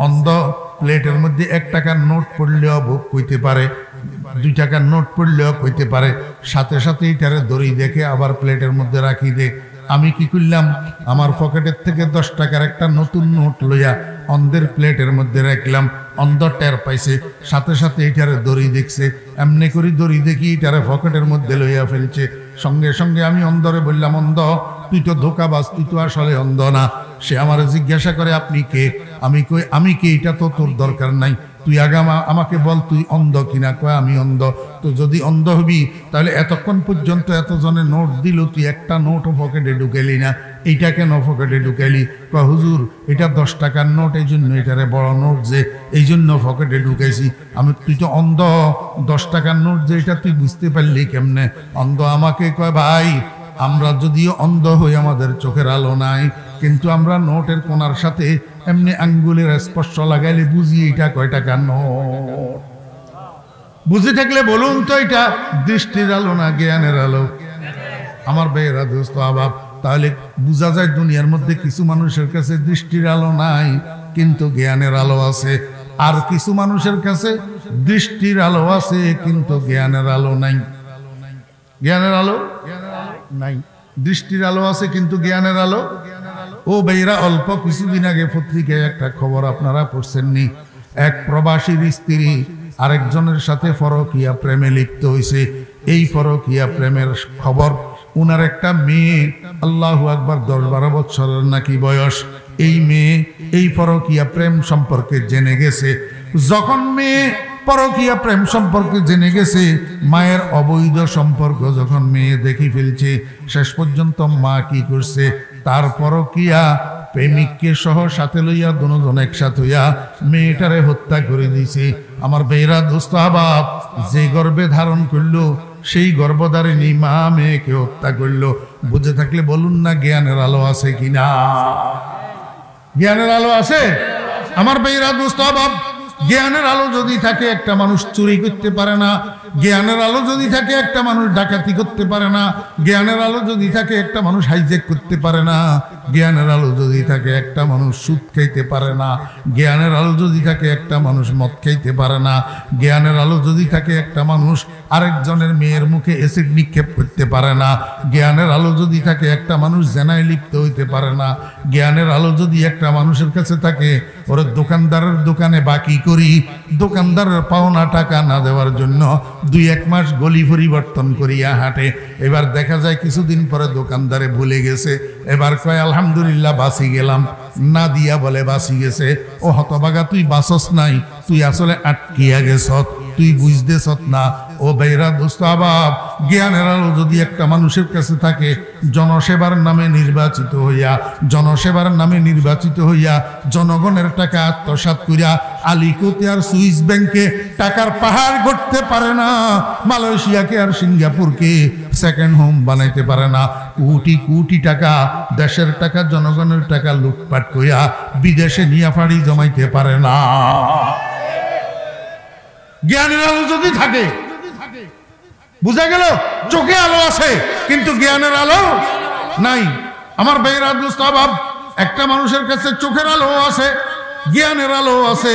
অন্ধ প্লেটের মধ্যে 1 টাকার নোট পড়লেও ভোগ কইতে পারে, 2 টাকার নোট পড়লেও কইতে পারে। সাথে সাথে এটারে দড়ি দেখে আবার প্লেটের মধ্যে রাখি দে। আমি কি করলাম? আমার পকেটের থেকে 10 টাকার একটা নতুন নোট লইয়া অন্ধের প্লেটের মধ্যে রাখলাম। অন্ধ টের পাইছে, সাথে সাথে এটারে দড়ি দেখছে। এমনি করি দড়ি দেখি এটারে পকেটের মধ্যে লইয়া ফেলছে। সঙ্গে সঙ্গে আমি অন্ধরে বললাম, অন্ধ, তুই তো ধোঁকাবাজ, তুই তো আসলে অন্ধ না। সে আমার জিজ্ঞাসা করে, আপনি কে? আমি কই, আমি কে এটা তো তোর দরকার নাই, তুই আগে আমাকে বল তুই অন্ধ কিনা। কয় আমি অন্ধ। তো যদি অন্ধ হবি তাহলে এতক্ষণ পর্যন্ত এতজনে নোট দিল, তুই একটা নোটও পকেটে ঢুকেলি না, এইটা কেন পকেটে ঢুকাইলি? কয় হুজুর, এটা 10 টাকার নোট, এই জন্য এটারে বড় নোট যে, এই জন্য পকেটে ঢুকাইছি। আমি, তুই তো অন্ধ, 10 টাকার নোট যে এটা তুই বুঝতে পারলি কেমনে? অন্ধ আমাকে কয়, ভাই, আমরা যদিও অন্ধ হই, আমাদের চোখের আলো নাই, কিন্তু আমরা নোটের কোনার সাথে এমনি আঙ্গুলের স্পর্শ লাগাইলে বুঝি এটা কয় টাকার নোট। বুঝে থাকলে বলুন তো, এটা দৃষ্টির আলো না জ্ঞানের আলো? আমার ভাইয়েরা দোস্ত আহবাব, তাহলে বোঝা যায় দুনিয়ার মধ্যে কিছু মানুষের কাছে দৃষ্টির আলো নাই, কিন্তু জ্ঞানের আলো আছে। আর কিছু মানুষের কাছে দৃষ্টির আলো আছে, কিন্তু জ্ঞানের আলো নাই। জ্ঞানের আলো নাই, দৃষ্টির আলো আছে কিন্তু জ্ঞানের আলো। ও ভাইরা, অল্প কিছুদিন আগে পত্রিকায় একটা খবর আপনারা পড়ছেননি? এক প্রবাসীর স্ত্রী আরেকজনের সাথে পরকীয়া প্রেমে লিপ্ত হয়েছে। এই পরকীয়া প্রেমের খবর, উনার একটা মেয়ে, আল্লাহু আকবার, 10-12 বছরের নাকি বয়স, এই মেয়ে এই পরকীয়া প্রেম সম্পর্কে জেনে গেছে। যখন মেয়ে পরকীয়া প্রেম সম্পর্কে জেনে গেছে, মায়ের অবৈধ সম্পর্ক যখন মেয়ে দেখি ফেলছে, শেষ পর্যন্ত মা কি করছে, তার পরকীয়া প্রেমিককে সহ সাথে লইয়া দুজন একসাথে হইয়া মেয়েটারে হত্যা করে দিয়েছে। আমার বেরা দোস্ত আহবাব, যে গর্ভে ধারণ করলো সেই গর্ভধারিণী মা মেয়েকে হত্যা করলো। বুঝে থাকলে বলুন না জ্ঞানের আলো আছে কিনা? জ্ঞানের আলো আছে? আমার বেরা দোস্ত আহবাব, জ্ঞানের আলো যদি থাকে একটা মানুষ চুরি করতে পারে না, জ্ঞানের আলো যদি থাকে একটা মানুষ ডাকাতি করতে পারে না, জ্ঞানের আলো যদি থাকে একটা মানুষ হাইজ্যাক করতে পারে না, জ্ঞানের আলো যদি থাকে একটা মানুষ সুদ খাইতে পারে না, জ্ঞানের আলো যদি থাকে একটা মানুষ মদ খাইতে পারে না, জ্ঞানের আলো যদি থাকে একটা মানুষ আরেকজনের মেয়ের মুখে অ্যাসিড নিক্ষেপ করতে পারে না, জ্ঞানের আলো যদি থাকে একটা মানুষ জেনায় লিপ্ত হইতে পারে না, জ্ঞানের আলো যদি একটা মানুষের কাছে থাকে, ওরা দোকানদারের দোকানে বাকি করি, দোকানদারের পাওনা টাকা না দেওয়ার জন্য 2-1 মাস গলি পরিবর্তন করিয়া হাঁটে। এবার দেখা যায় কিছুদিন পরে দোকানদারে ভুলে গেছে, এবার কয় আলহামদুলিল্লাহ বাঁচি গেলাম, না দিয়া বলে বাঁচি গেছে। ও হতভাগা, তুই বাঁচস নাই, তুই আসলে আটকিয়া গেছ, তুই বুঝতেছ না। ও বেরা দোস্ত আহবাব, জ্ঞানের আলো যদি একটা মানুষের কাছে থাকে, জনসেবার নামে নির্বাচিত হইয়া, জনসেবার নামে নির্বাচিত হইয়া জনগণের টাকা আত্মসাৎ করিয়া আলিকোতে আর সুইস ব্যাংকে টাকার পাহাড় গড়তে পারে না, মালয়েশিয়াকে আর সিঙ্গাপুরকে সেকেন্ড হোম বানাইতে পারে না, কোটি কোটি টাকা দেশের টাকা জনগণের টাকা লুটপাট করিয়া বিদেশে নিয়া ফাড়ি জমাইতে পারে না। জ্ঞানের আলো যদি থাকে, বুঝা গেল? চোখে আলো আছে কিন্তু জ্ঞানের আলো নাই। আমার বেরা দোস্ত আহবাব, একটা মানুষের কাছে চোখের আলো আছে, জ্ঞানের আলো আছে,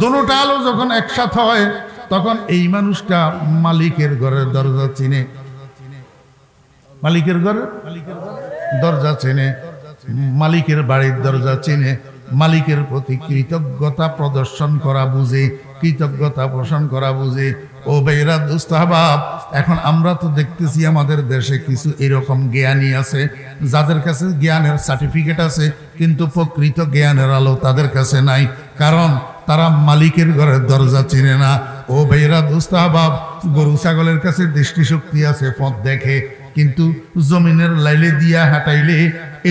দুটোটা আলো যখন একসাথে হয় তখন এই মানুষটা মালিকের ঘরের দরজা চিনে, মালিকের ঘরের দরজা চেনে, মালিকের বাড়ির দরজা চেনে, মালিকের প্রতি কৃতজ্ঞতা প্রদর্শন করা বুঝে, কৃতজ্ঞতা পোষণ করা বুঝে। ও বেরা দোস্ত আহবাব, এখন আমরা তো দেখতেছি আমাদের দেশে কিছু এরকম জ্ঞানী আছে যাদের কাছে জ্ঞানের সার্টিফিকেট আছে কিন্তু প্রকৃত জ্ঞানের আলো তাদের কাছে নাই, কারণ তারা মালিকের ঘরের দরজা চিনে না। ও বেরা দোস্ত আহবাব, গরু ছাগলের কাছে দৃষ্টিশক্তি আছে, পথ দেখে, কিন্তু জমিনের লাইলে দিয়া হাঁটাইলে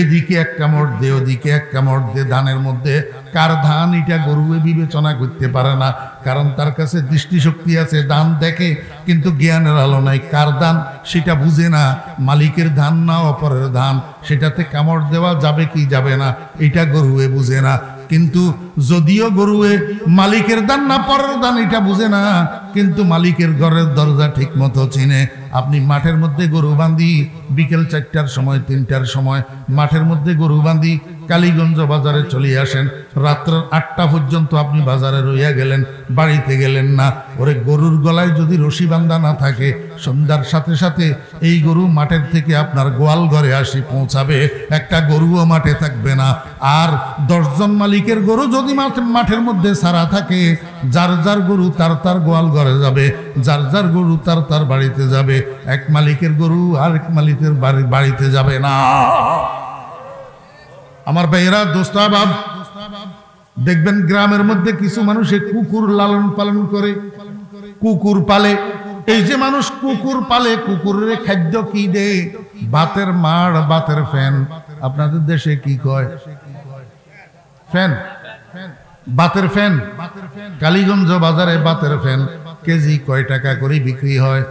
এদিকে এক কামড় দে ওদিকে এক কামড় দে, ধানের মধ্যে কার ধান এটা গরুয়ে বিবেচনা করতে পারে না, কারণ তার কাছে দৃষ্টিশক্তি আছে, ধান দেখে কিন্তু জ্ঞানের আলো নাই, কার ধান সেটা বুঝে না, মালিকের ধান না অপরের ধান, সেটাতে কামড় দেওয়া যাবে কি যাবে না এটা গরুয়ে বুঝে না। কিন্তু যদিও গরুয়ে মালিকের দান না পরের দান এটা বুঝে না, কিন্তু মালিকের ঘরের দরজা ঠিক মতো চিনে। আপনি মাঠের মধ্যে গরু বাঁধি বিকেল 4টার সময় 3টার সময় মাঠের মধ্যে গরু বাঁধি কালীগঞ্জ বাজারে চলে আসেন, রাত্র 8টা পর্যন্ত আপনি বাজারে রইয়া গেলেন, বাড়িতে গেলেন না। ওরে গরুর গলায় যদি রশি বান্ধা না থাকে, সন্ধ্যার সাথে সাথে এই গরু মাঠের থেকে আপনার গোয়াল ঘরে আসি পৌঁছাবে, একটা গরুও মাঠে থাকবে না। আর 10 জন মালিকের গরু যদি মাঠের মধ্যে সারা থাকে, যার যার গরু তার তার গোয়াল ঘরে যাবে, যার যার গরু তার তার বাড়িতে যাবে, এক মালিকের গরু আরেক মালিকের বাড়িতে যাবে না। আমার ভাইয়েরা দোস্ত আহবাব, দেখবেন গ্রামের মধ্যে কিছু মানুষে কুকুর লালন পালন করে, কুকুর পালে। এই যে মানুষ কুকুর পালে, কুকুরের খাদ্য কি দেয়? ভাতের মাড়, ভাতের ফ্যান। আপনাদের দেশে কি কয়? ফ্যান, ভাতের ফ্যান। কালীগঞ্জ বাজারে ভাতের ফ্যান কেজি কয় টাকা করে বিক্রি হয়?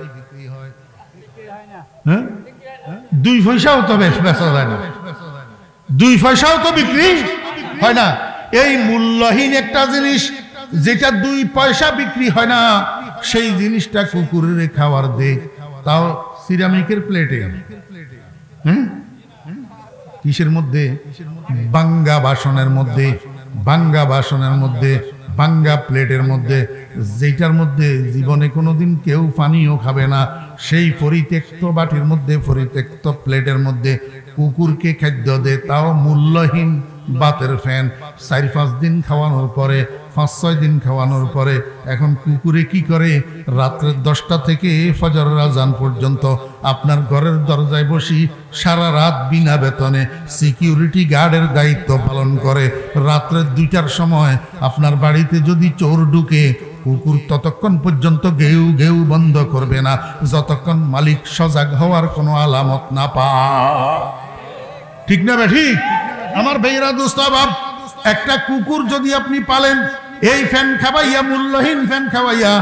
হ্যাঁ, 2 পয়সাও তো বেচা যায় না, 2 পয়সাও তো বিক্রি হয় না। এই মূল্যহীন একটা জিনিস যেটা 2 পয়সা বিক্রি হয় না, সেই জিনিসটা কুকুরের খাবার দে, তাও সিরামিকের প্লেটে। কিসের মধ্যে? ভাঙ্গা বাসনের মধ্যে, ভাঙ্গা বাসনের মধ্যে, ভাঙ্গা প্লেটের মধ্যে, যেটার মধ্যে জীবনে কোনোদিন কেউ পানিও খাবে না, সেই পরিত্যক্ত বাটির মধ্যে, পরিত্যক্ত প্লেটের মধ্যে কুকুরকে খাদ্য দে, তাও মূল্যহীন ভাতের ফ্যান। 4-5 দিন খাওয়ানোর পরে 5-6 দিন খাওয়ানোর পরে এখন কুকুরে কি করে, রাত্রের 10টা থেকে ফজরের আজান পর্যন্ত আপনার ঘরের দরজায় বসি সারা রাত বিনা বেতনে সিকিউরিটি গার্ডের দায়িত্ব পালন করে। রাত্রের 2টার সময় আপনার বাড়িতে যদি চোর ঢুকে, কুকুর ততক্ষণ পর্যন্ত ঘেউ ঘেউ বন্ধ করবে না যতক্ষণ মালিক সজাগ হওয়ার কোনো আলামত না পায়। ঠিক না ঠিক? আমার ভাইরা দোস্ত বাপ, একটা কুকুর যদি আপনি পালেন, এই ফ্যান খাওয়াইয়া, মূল্যহীন ফ্যান খাওয়াইয়া,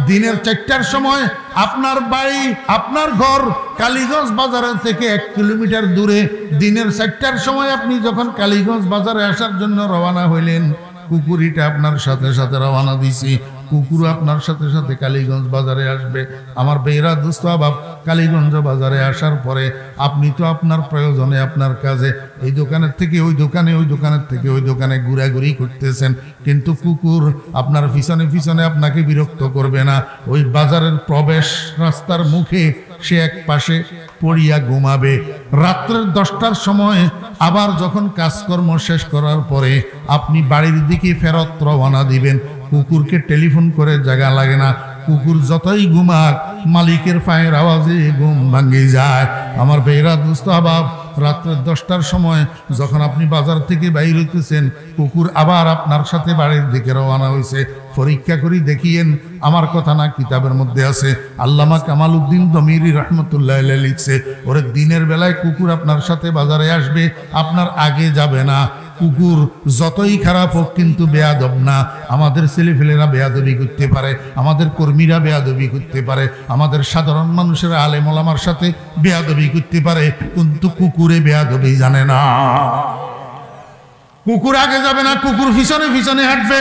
দিনের 4টার সময় আপনার বাড়ি, আপনার ঘর কালীগঞ্জ বাজারের থেকে 1 কিলোমিটার দূরে, দিনের 4টার সময় আপনি যখন কালীগঞ্জ বাজারে আসার জন্য রওনা হইলেন, কুকুরিটা আপনার সাথে সাথে রওনা দিছি, কুকুর আপনার সাথে সাথে কালীগঞ্জ বাজারে আসবে। আমার বেহরা দোস্ত বাপ, কালীগঞ্জ বাজারে আসার পরে আপনি তো আপনার প্রয়োজনে, আপনার কাজে এই দোকানের থেকে ওই দোকানে, ওই দোকানের থেকে ওই দোকানে ঘোরাঘুরি করতেছেন, কিন্তু কুকুর আপনার পিছনে পিছনে আপনাকে বিরক্ত করবে না। ওই বাজারের প্রবেশ রাস্তার মুখে সে এক পাশে পড়িয়া ঘুমাবে। রাত্রের 10টার সময় আবার যখন কাজকর্ম শেষ করার পরে আপনি বাড়ির দিকে ফেরত রওনা দিবেন, কুকুরকে টেলিফোন করে জায়গা লাগে না। কুকুর যতই ঘুমাক, মালিকের পায়ের আওয়াজে ঘুম ভাঙে যায়। আমার বেহরা দোস্ত আবাব, রাত্রে 10টার সময় যখন আপনি বাজার থেকে বাইর হইতেছেন, কুকুর আবার আপনার সাথে বাড়ির দিকে রওনা হয়েছে। পরীক্ষা করি দেখিয়েন আমার কথা না কিতাবের মধ্যে আছে। আল্লামা কামাল উদ্দিন দমিরি রহমতুল্লাহ লিখছে, ওরে দিনের বেলায় কুকুর আপনার সাথে বাজারে আসবে, আপনার আগে যাবে না। কুকুর যতই খারাপ হোক কিন্তু বেয়াদব না। আমাদের ছেলেফেলেরা বেয়াদবি করতে পারে, আমাদের কর্মীরা বেয়াদবি করতে পারে, আমাদের সাধারণ মানুষেরা আলেম ওলামার সাথে বেয়াদবি করতে পারে, কিন্তু কুকুরে বেয়াদবি জানে না। কুকুর আগে যাবে না, কুকুর পিছনে পিছনে হাঁটবে।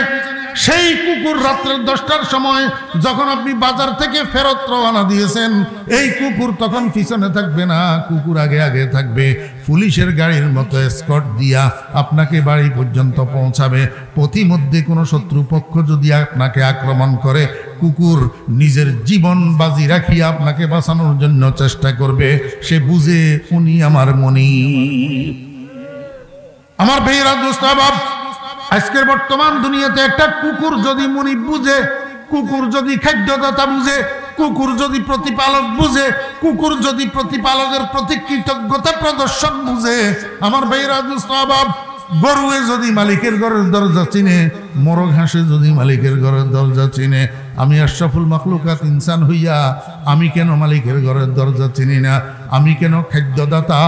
সেই কুকুর রাত্রের 10টার সময় যখন আপনি বাজার থেকে ফেরত রওনা দিয়েছেন, এই কুকুর তখন পিছনে থাকবে না, কুকুর আগে আগে থাকবে। পুলিশের গাড়ির মতো এসকর্ট দিয়া আপনাকে বাড়ি পর্যন্ত পৌঁছাবে। পথিমধ্যে কোনো শত্রুপক্ষ যদি আপনাকে আক্রমণ করে, কুকুর নিজের জীবন বাজি রাখিয়া আপনাকে বাঁচানোর জন্য চেষ্টা করবে। সে বুঝে উনি আমার মনি। আমার ভাইয়েরা দোস্ত বাপ, আজকের বর্তমান দুনিয়াতে একটা কুকুর যদি মুনিব বুঝে, কুকুর যদি খাদ্যদাতা বুঝে, কুকুর যদি প্রতিপালক বুঝে, কুকুর যদি প্রতিপালকের প্রতি কৃতজ্ঞতা প্রদর্শন বুঝে, আমার ভাইরা দোস্ত বাপ, গরুয়ে যদি মালিকের ঘরের দরজা চিনে, মোরগ হাঁসে যদি মালিকের ঘরের দরজা চিনে, আমি আশরাফুল মাখলুকাত ইনসান হইয়া আমি কেন মালিকের ঘরের দরজা চিনি না? আমি কেন খাদ্যদাতা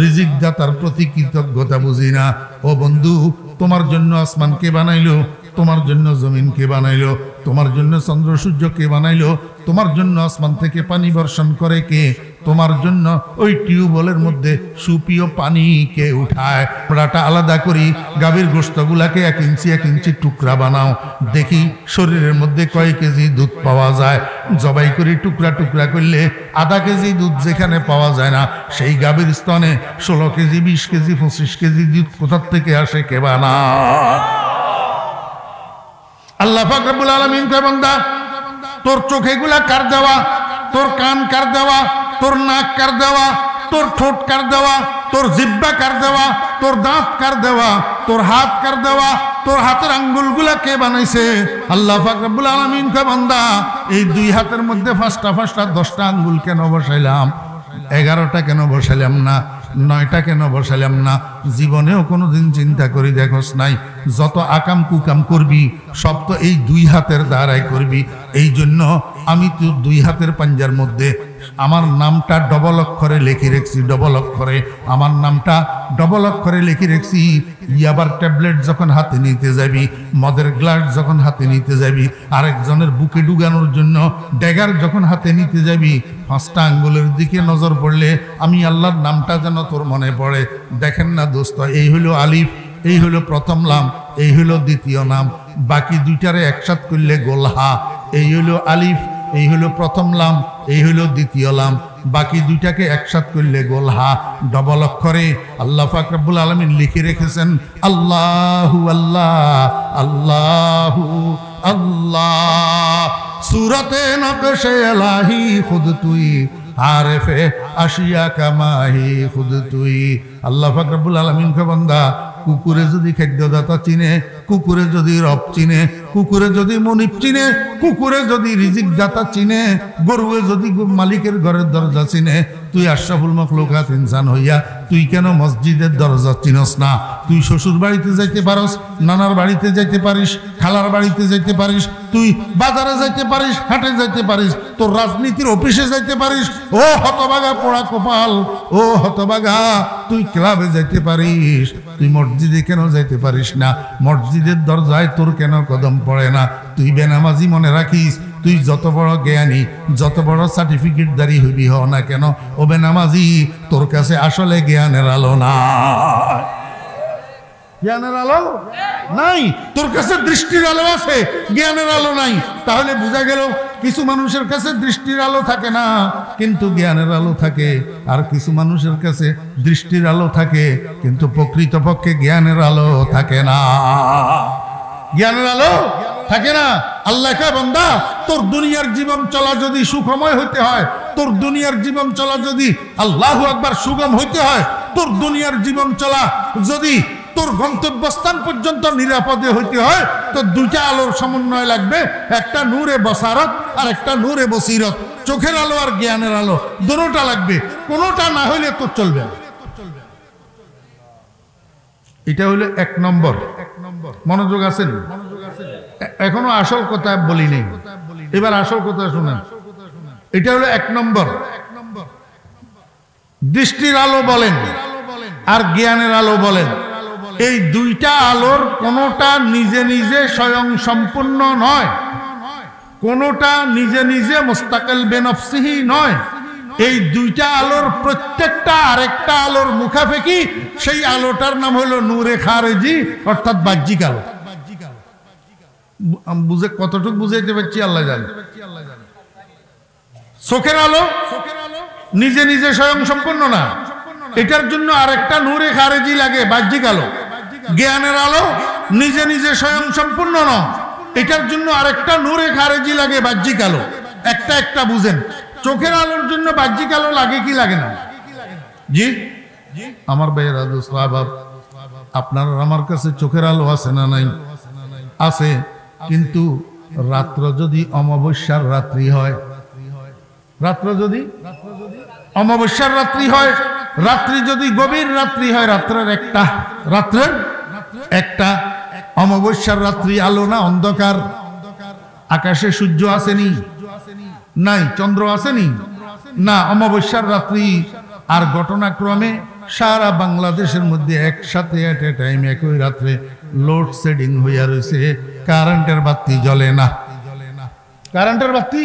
রিজিকদাতার প্রতি কৃতজ্ঞতা বুঝি না? ও বন্ধু, তোমার জন্য আসমান কে বানাইলো? তোমার জন্য জমিন কে বানাইলো? তোমার জন্য চন্দ্র সূর্য কে বানাইলো? তোমার জন্য আসমান থেকে পানি বর্ষণ করে কে? তোমার জন্য ওই টিউবওয়েলের মধ্যে সুপিও পানি কে উঠায়? ওটাটা আলাদা করি, গাভীর গোশতগুলাকে 1 ইঞ্চি 1 ইঞ্চি টুকরা বানাও, দেখি শরীরের মধ্যে কয় কেজি দুধ পাওয়া যায়। জবাই করি টুকরা টুকরা করলে আধা কেজি দুধ যেখানে পাওয়া যায় না, সেই গাভীর স্তনে 16 কেজি 20 কেজি 25 কেজি দুধ কোথার থেকে আসে? কে বানায়? আল্লাহ পাক রব্বুল আলামিন কয়, বান্দা তোর চোখ এগুলা কার দেওয়া? তোর কান কার দেওয়া? তোর নাক কার দেওয়া? তোর ঠোঁট কার দেওয়া? তোর জিহ্বা কার দেওয়া? তোর দাঁত কার দেওয়া? তোর হাত কার দেওয়া? তোর হাতের আঙ্গুলগুলা কে বানাইছে? আল্লাহ পাক রব্বুল আলামিন কয়, বান্দা এই 2 হাতের মধ্যে 5টা 10টা আঙ্গুল কেন বসাইলাম? 11টা কেন বসাইলাম না? 9টা কেন বসাইলাম না? জীবনেও কোনোদিন চিন্তা করি দেখোস নাই? যত আকাম কুকাম করবি সব তো এই 2 হাতের দ্বারাই করবি। এই জন্য আমি তো 2 হাতের পাঞ্জার মধ্যে আমার নামটা ডবল অক্ষরে লিখে রেখেছি। ডবল অক্ষরে আমার নামটা ডবল অক্ষরে লিখে রেখেছি। ইয়াবার ট্যাবলেট যখন হাতে নিতে যাবি, মদের গ্লাস যখন হাতে নিতে যাবি, আরেকজনের বুকে ডুগানোর জন্য ড্যাগার যখন হাতে নিতে যাবি, 5টা আঙ্গুলের দিকে নজর পড়লে আমি আল্লাহর নামটা যেন তোর মনে পড়ে। দেখেন না দোস্ত, এই হলো আলিফ, এই হলো প্রথম নাম, এই হলো দ্বিতীয় নাম, বাকি 2টারে একসাথ করলে গোলহা। এই হলো আলিফ, এই হলো প্রথম নাম, এই হলো দ্বিতীয় নাম, বাকি 2টাকে একসাথ করলে গোলহা। ডবল অক্ষরে আল্লাহ পাক রব্বুল আলামিন লিখে রেখেছেন আল্লাহু আল্লাহ, আল্লাহু আল্লাহ। সূরাতে নকশে ইলাহি খুদ তুই, আরেফে আশিয়া কামাহি খুদ তুই। আল্লাহ পাক রব্বুল আলামিন কে বান্দা, কুকুরে যদি খাদ্যদাতা চিনে, কুকুরে যদি রব চিনে, কুকুরে যদি মনিব চিনে, কুকুরে যদি রিজিক দাতা চিনে, গরুয়ে যদি মালিকের ঘরের দরজা চিনে, তুই আশরাফুল মাখলুকাত ইনসান হইয়া তুই কেন মসজিদের দরজা চিনস না? তুই শ্বশুর বাড়িতে যাইতে পারস, নানার বাড়িতে যাইতে পারিস, খালার বাড়িতে যাইতে পারিস, তুই বাজারে যাইতে পারিস, হাটে যাইতে পারিস, তোর রাজনীতির অফিসে যাইতে পারিস। ও হতভাগা পোড়া কপাল, ও হতভাগা, তুই ক্লাবে যাইতে পারিস, তুই মসজিদে কেন যাইতে পারিস না? মসজিদের দরজায় তোর কেন কদম পড়ে না? তুই বেনামাজি মনে রাখিস, তুই যত বড় জ্ঞানী, যত বড় সার্টিফিকেটধারী হইবি হ না কেন, ও বেনামাজি, তোর কাছে আসলে জ্ঞানের আলো না। জ্ঞানের আলো নাই, তোর কাছে দৃষ্টির আলো আছে, জ্ঞানের আলো নাই। তাহলে বোঝা গেল কিছু মানুষের কাছে দৃষ্টির আলো থাকে না, কিন্তু জ্ঞানের আলো থাকে। আর কিছু মানুষের কাছে দৃষ্টির আলো থাকে, কিন্তু প্রকৃতপক্ষে জ্ঞানের আলো থাকে না। জ্ঞানের আলো থাকে না। আল্লাহ কে বান্দা, তোর দুনিয়ার জীবন চলা যদি সুখময় হইতে হয়, তোর দুনিয়ার জীবন চলা যদি আল্লাহু আকবার সুগম হইতে হয়, তোর দুনিয়ার জীবন চলা যদি তোর গন্তব্যস্থান পর্যন্ত নিরাপদে হইতে হয়, তো দুইটা আলোর সমন্বয় লাগবে, একটা নূরে বসারত আর একটা নূরে বসিরত। চোখের আলো আর জ্ঞানের আলো দুটোটা লাগবে, কোনোটা না হইলে তো চলবে না। এটা হইলো এক নম্বর। মনোযোগ আছেন? এখনো আসল কথা বলি নেই, এবার আসল কথা শুনেন। এটা হলো এক নম্বর। দৃষ্টির আলো বলেন আর জ্ঞানের আলো বলেন, এই দুইটা আলোর কোনোটা নিজে নিজে স্বয়ং সম্পূর্ণ নয়, কোনোটা নিজে নিজে মুস্তাকিল বেনফসিহি নয়। এই দুইটা আলোর প্রত্যেকটা আরেকটা আলোর মুখাপেক্ষি। সেই আলোটার নাম হলো নূরে খারেজি, অর্থাৎ বাহ্যিক আলো। বুঝে কতটুকু বুঝাইতে পারছি আল্লাহ জানে। চোখের আলো নিজে নিজে স্বয়ং সম্পূর্ণ না, এটার জন্য আরেকটা নূরে খারেজি লাগে, বাহ্যিক আলো। জ্ঞানের আলো নিজে নিজে স্বয়ং সম্পূর্ণ না, এটার জন্য আরেকটা নূরে খারেজি লাগে, বাহ্যিক আলো। একটা একটা বুঝেন। চোখের আলোর জন্য বাহ্যিক আলো লাগে কি লাগে না? জি আমার ভাইয়েরা, দোস্ত আহবাব, আপনার আমার কাছে চোখের আলো আছে না নাই? আছে। কিন্তু রাত্র যদি অমাবস্যার রাত্রি হয়, রাত্র যদি অমাবস্যার রাত্রি হয়, রাত্রি যদি গভীর রাত্রি হয়, রাত্রের একটা অমাবস্যার রাত্রি, আলো না অন্ধকার। আকাশে সূর্য আসেনি, নাই চন্দ্র আসেনি না, অমাবস্যার রাত্রি। আর ঘটনাক্রমে সারা বাংলাদেশের মধ্যে একসাথে এট এ টাইম একই রাত্রে লোডশেডিং হইয়া রয়েছে, কারেন্টের বাতি জ্বলে না, কারেন্টের বাতি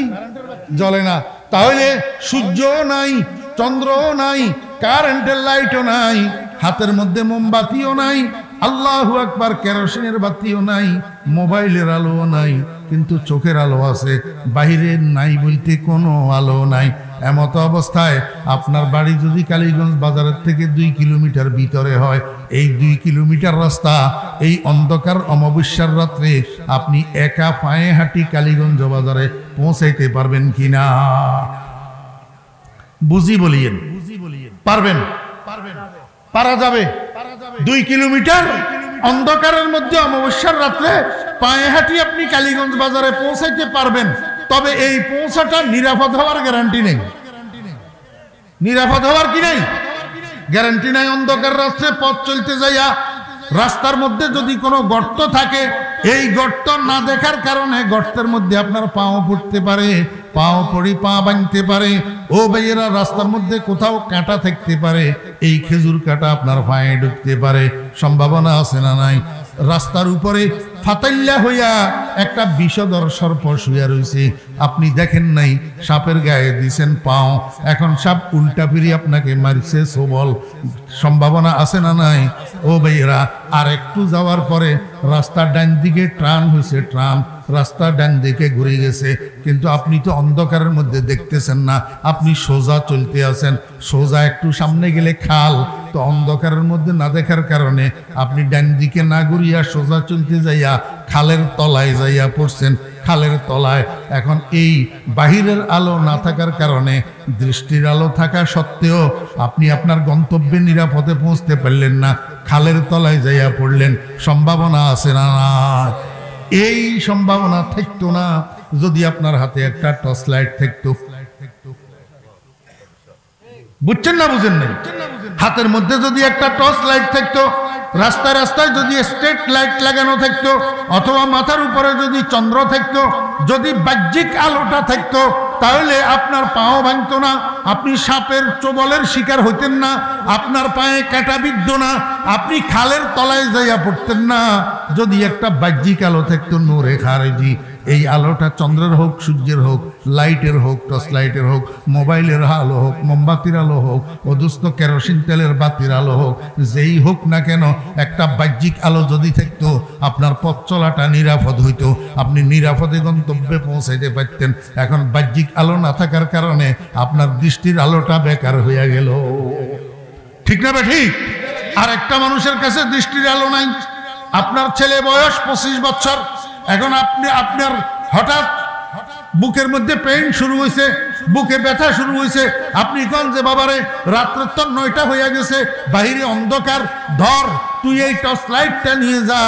জ্বলে না। তাহলে সূর্যও নাই, চন্দ্রও নাই, কারেন্টের লাইটও নাই, হাতের মধ্যে মোমবাতিও নাই, আল্লাহু আকবার, কেরোসিনের বাতিও নাই, মোবাইলের আলোও নাই, কিন্তু চোখের আলো আছে। বাহিরের নাই বলতে কোনো আলো নাই। এমত অবস্থায় আপনার বাড়ি যদি কালীগঞ্জ বাজারের থেকে 2 কিলোমিটার ভিতরে হয়, এই 2 কিলোমিটার রাস্তা এই অন্ধকার অমাবস্যার রাত্রে আপনি একা পায়ে হাঁটি কালীগঞ্জ বাজারে পৌঁছাইতে পারবেন কিনা? বুঝি বলিয়েন, পারবেন? পারা যাবে। 2 কিলোমিটার অন্ধকারের মধ্যে অমাবস্যার রাত্রে পায়ে হাঁটি আপনি কালীগঞ্জ বাজারে পৌঁছাইতে পারবেন। তবে এই পৌঁছাটা নিরাপদ হওয়ার গ্যারান্টি নেই। নিরাপদ হওয়ার কি নেই? গ্যারান্টি নাই। অন্ধকার রাস্তায় পথ চলতে যাইয়া রাস্তার মধ্যে যদি কোনো গর্ত থাকে, এই গর্ত না দেখার কারণে গর্তের মধ্যে আপনার পাও পড়তে পারে, পাও পড়ি পা ভাঙতে পারে। ও ভাইয়েরা, রাস্তার মধ্যে কোথাও কাঁটা থাকতে পারে, এই খেজুর কাঁটা আপনার পায়ে ঢুকতে পারে, সম্ভাবনা আছে না নাই? রাস্তার উপরে ফাতাইল্লা হইয়া একটা বিষধর সর্প শুয়ে রয়েছে, আপনি দেখেন নাই, সাপের গায়ে দিছেন পাও, এখন সাপ উল্টা ফিরি আপনাকে মারছে সবল, সম্ভাবনা আছে না নাই? ও ভাইয়েরা, আর একটু যাওয়ার পরে রাস্তার ডান দিকে ট্রাম হয়েছে, ট্রাম রাস্তা ডান দিকে ঘুরে গেছে, কিন্তু আপনি তো অন্ধকারের মধ্যে দেখতেছেন না, আপনি সোজা চলতে আছেন। সোজা একটু সামনে গেলে খাল, তো অন্ধকারের মধ্যে না দেখার কারণে আপনি ডান দিকে না ঘুরিয়া সোজা চলতে যাইয়া খালের তলায় যাইয়া পড়ছেন, খালের তলায়। এখন এই বাহিরের আলো না থাকার কারণে, দৃষ্টির আলো থাকা সত্ত্বেও আপনি আপনার গন্তব্যে নিরাপদে পৌঁছতে পারলেন না, খালের তলায় যাইয়া পড়লেন। সম্ভাবনা আছে না? এই সম্ভাবনা থাকতো না যদি আপনার হাতে একটা টর্চ লাইট থাকতো। বুঝছেন না বুঝেন নাই? হাতের মধ্যে যদি একটা টর্চ লাইট থাকতো, রাস্তায় রাস্তায় যদি স্ট্রিট লাইট লাগানো থাকতো, অথবা মাথার উপরে যদি চন্দ্র থাকতো, যদি বাহ্যিক আলোটা থাকতো, তাহলে আপনার পাও ভাঙতো না, আপনি সাপের চোবলের শিকার হইতেন না, আপনার পায়ে কাঁটা বিদ্ধ না, আপনি খালের তলায় যাইয়া পড়তেন না। যদি একটা বাহ্যিক আলো থাকতো, নূরে খারেজি, এই আলোটা চন্দ্রের হোক, সূর্যের হোক, লাইটের হোক, টর্চ লাইটের হোক, মোবাইলের আলো হোক, মোমবাতির আলো হোক, অদুস্ত কেরোসিন তেলের বাতির আলো হোক, যেই হোক না কেন, একটা বাহ্যিক আলো যদি থাকতো, আপনার পথ চলাটা নিরাপদ হইতো, আপনি নিরাপদে গন্তব্যে পৌঁছাইতে পারতেন। এখন বাহ্যিক আলো না থাকার কারণে আপনার দৃষ্টির আলোটা বেকার হইয়া গেল। ঠিক না ঠিক? আর একটা মানুষের কাছে দৃষ্টির আলো নাই। আপনার ছেলে বয়স 25 বছর, এখন আপনার হঠাৎ বুকের মধ্যে পেইন শুরু হয়েছে, বুকে ব্যথা শুরু হয়েছে, আপনি কোন যে বাবারে রাত্র তো 9টা হইয়া গেছে, বাইরে অন্ধকার, ধর তুই এই টর্চ লাইটটা নিয়ে যা,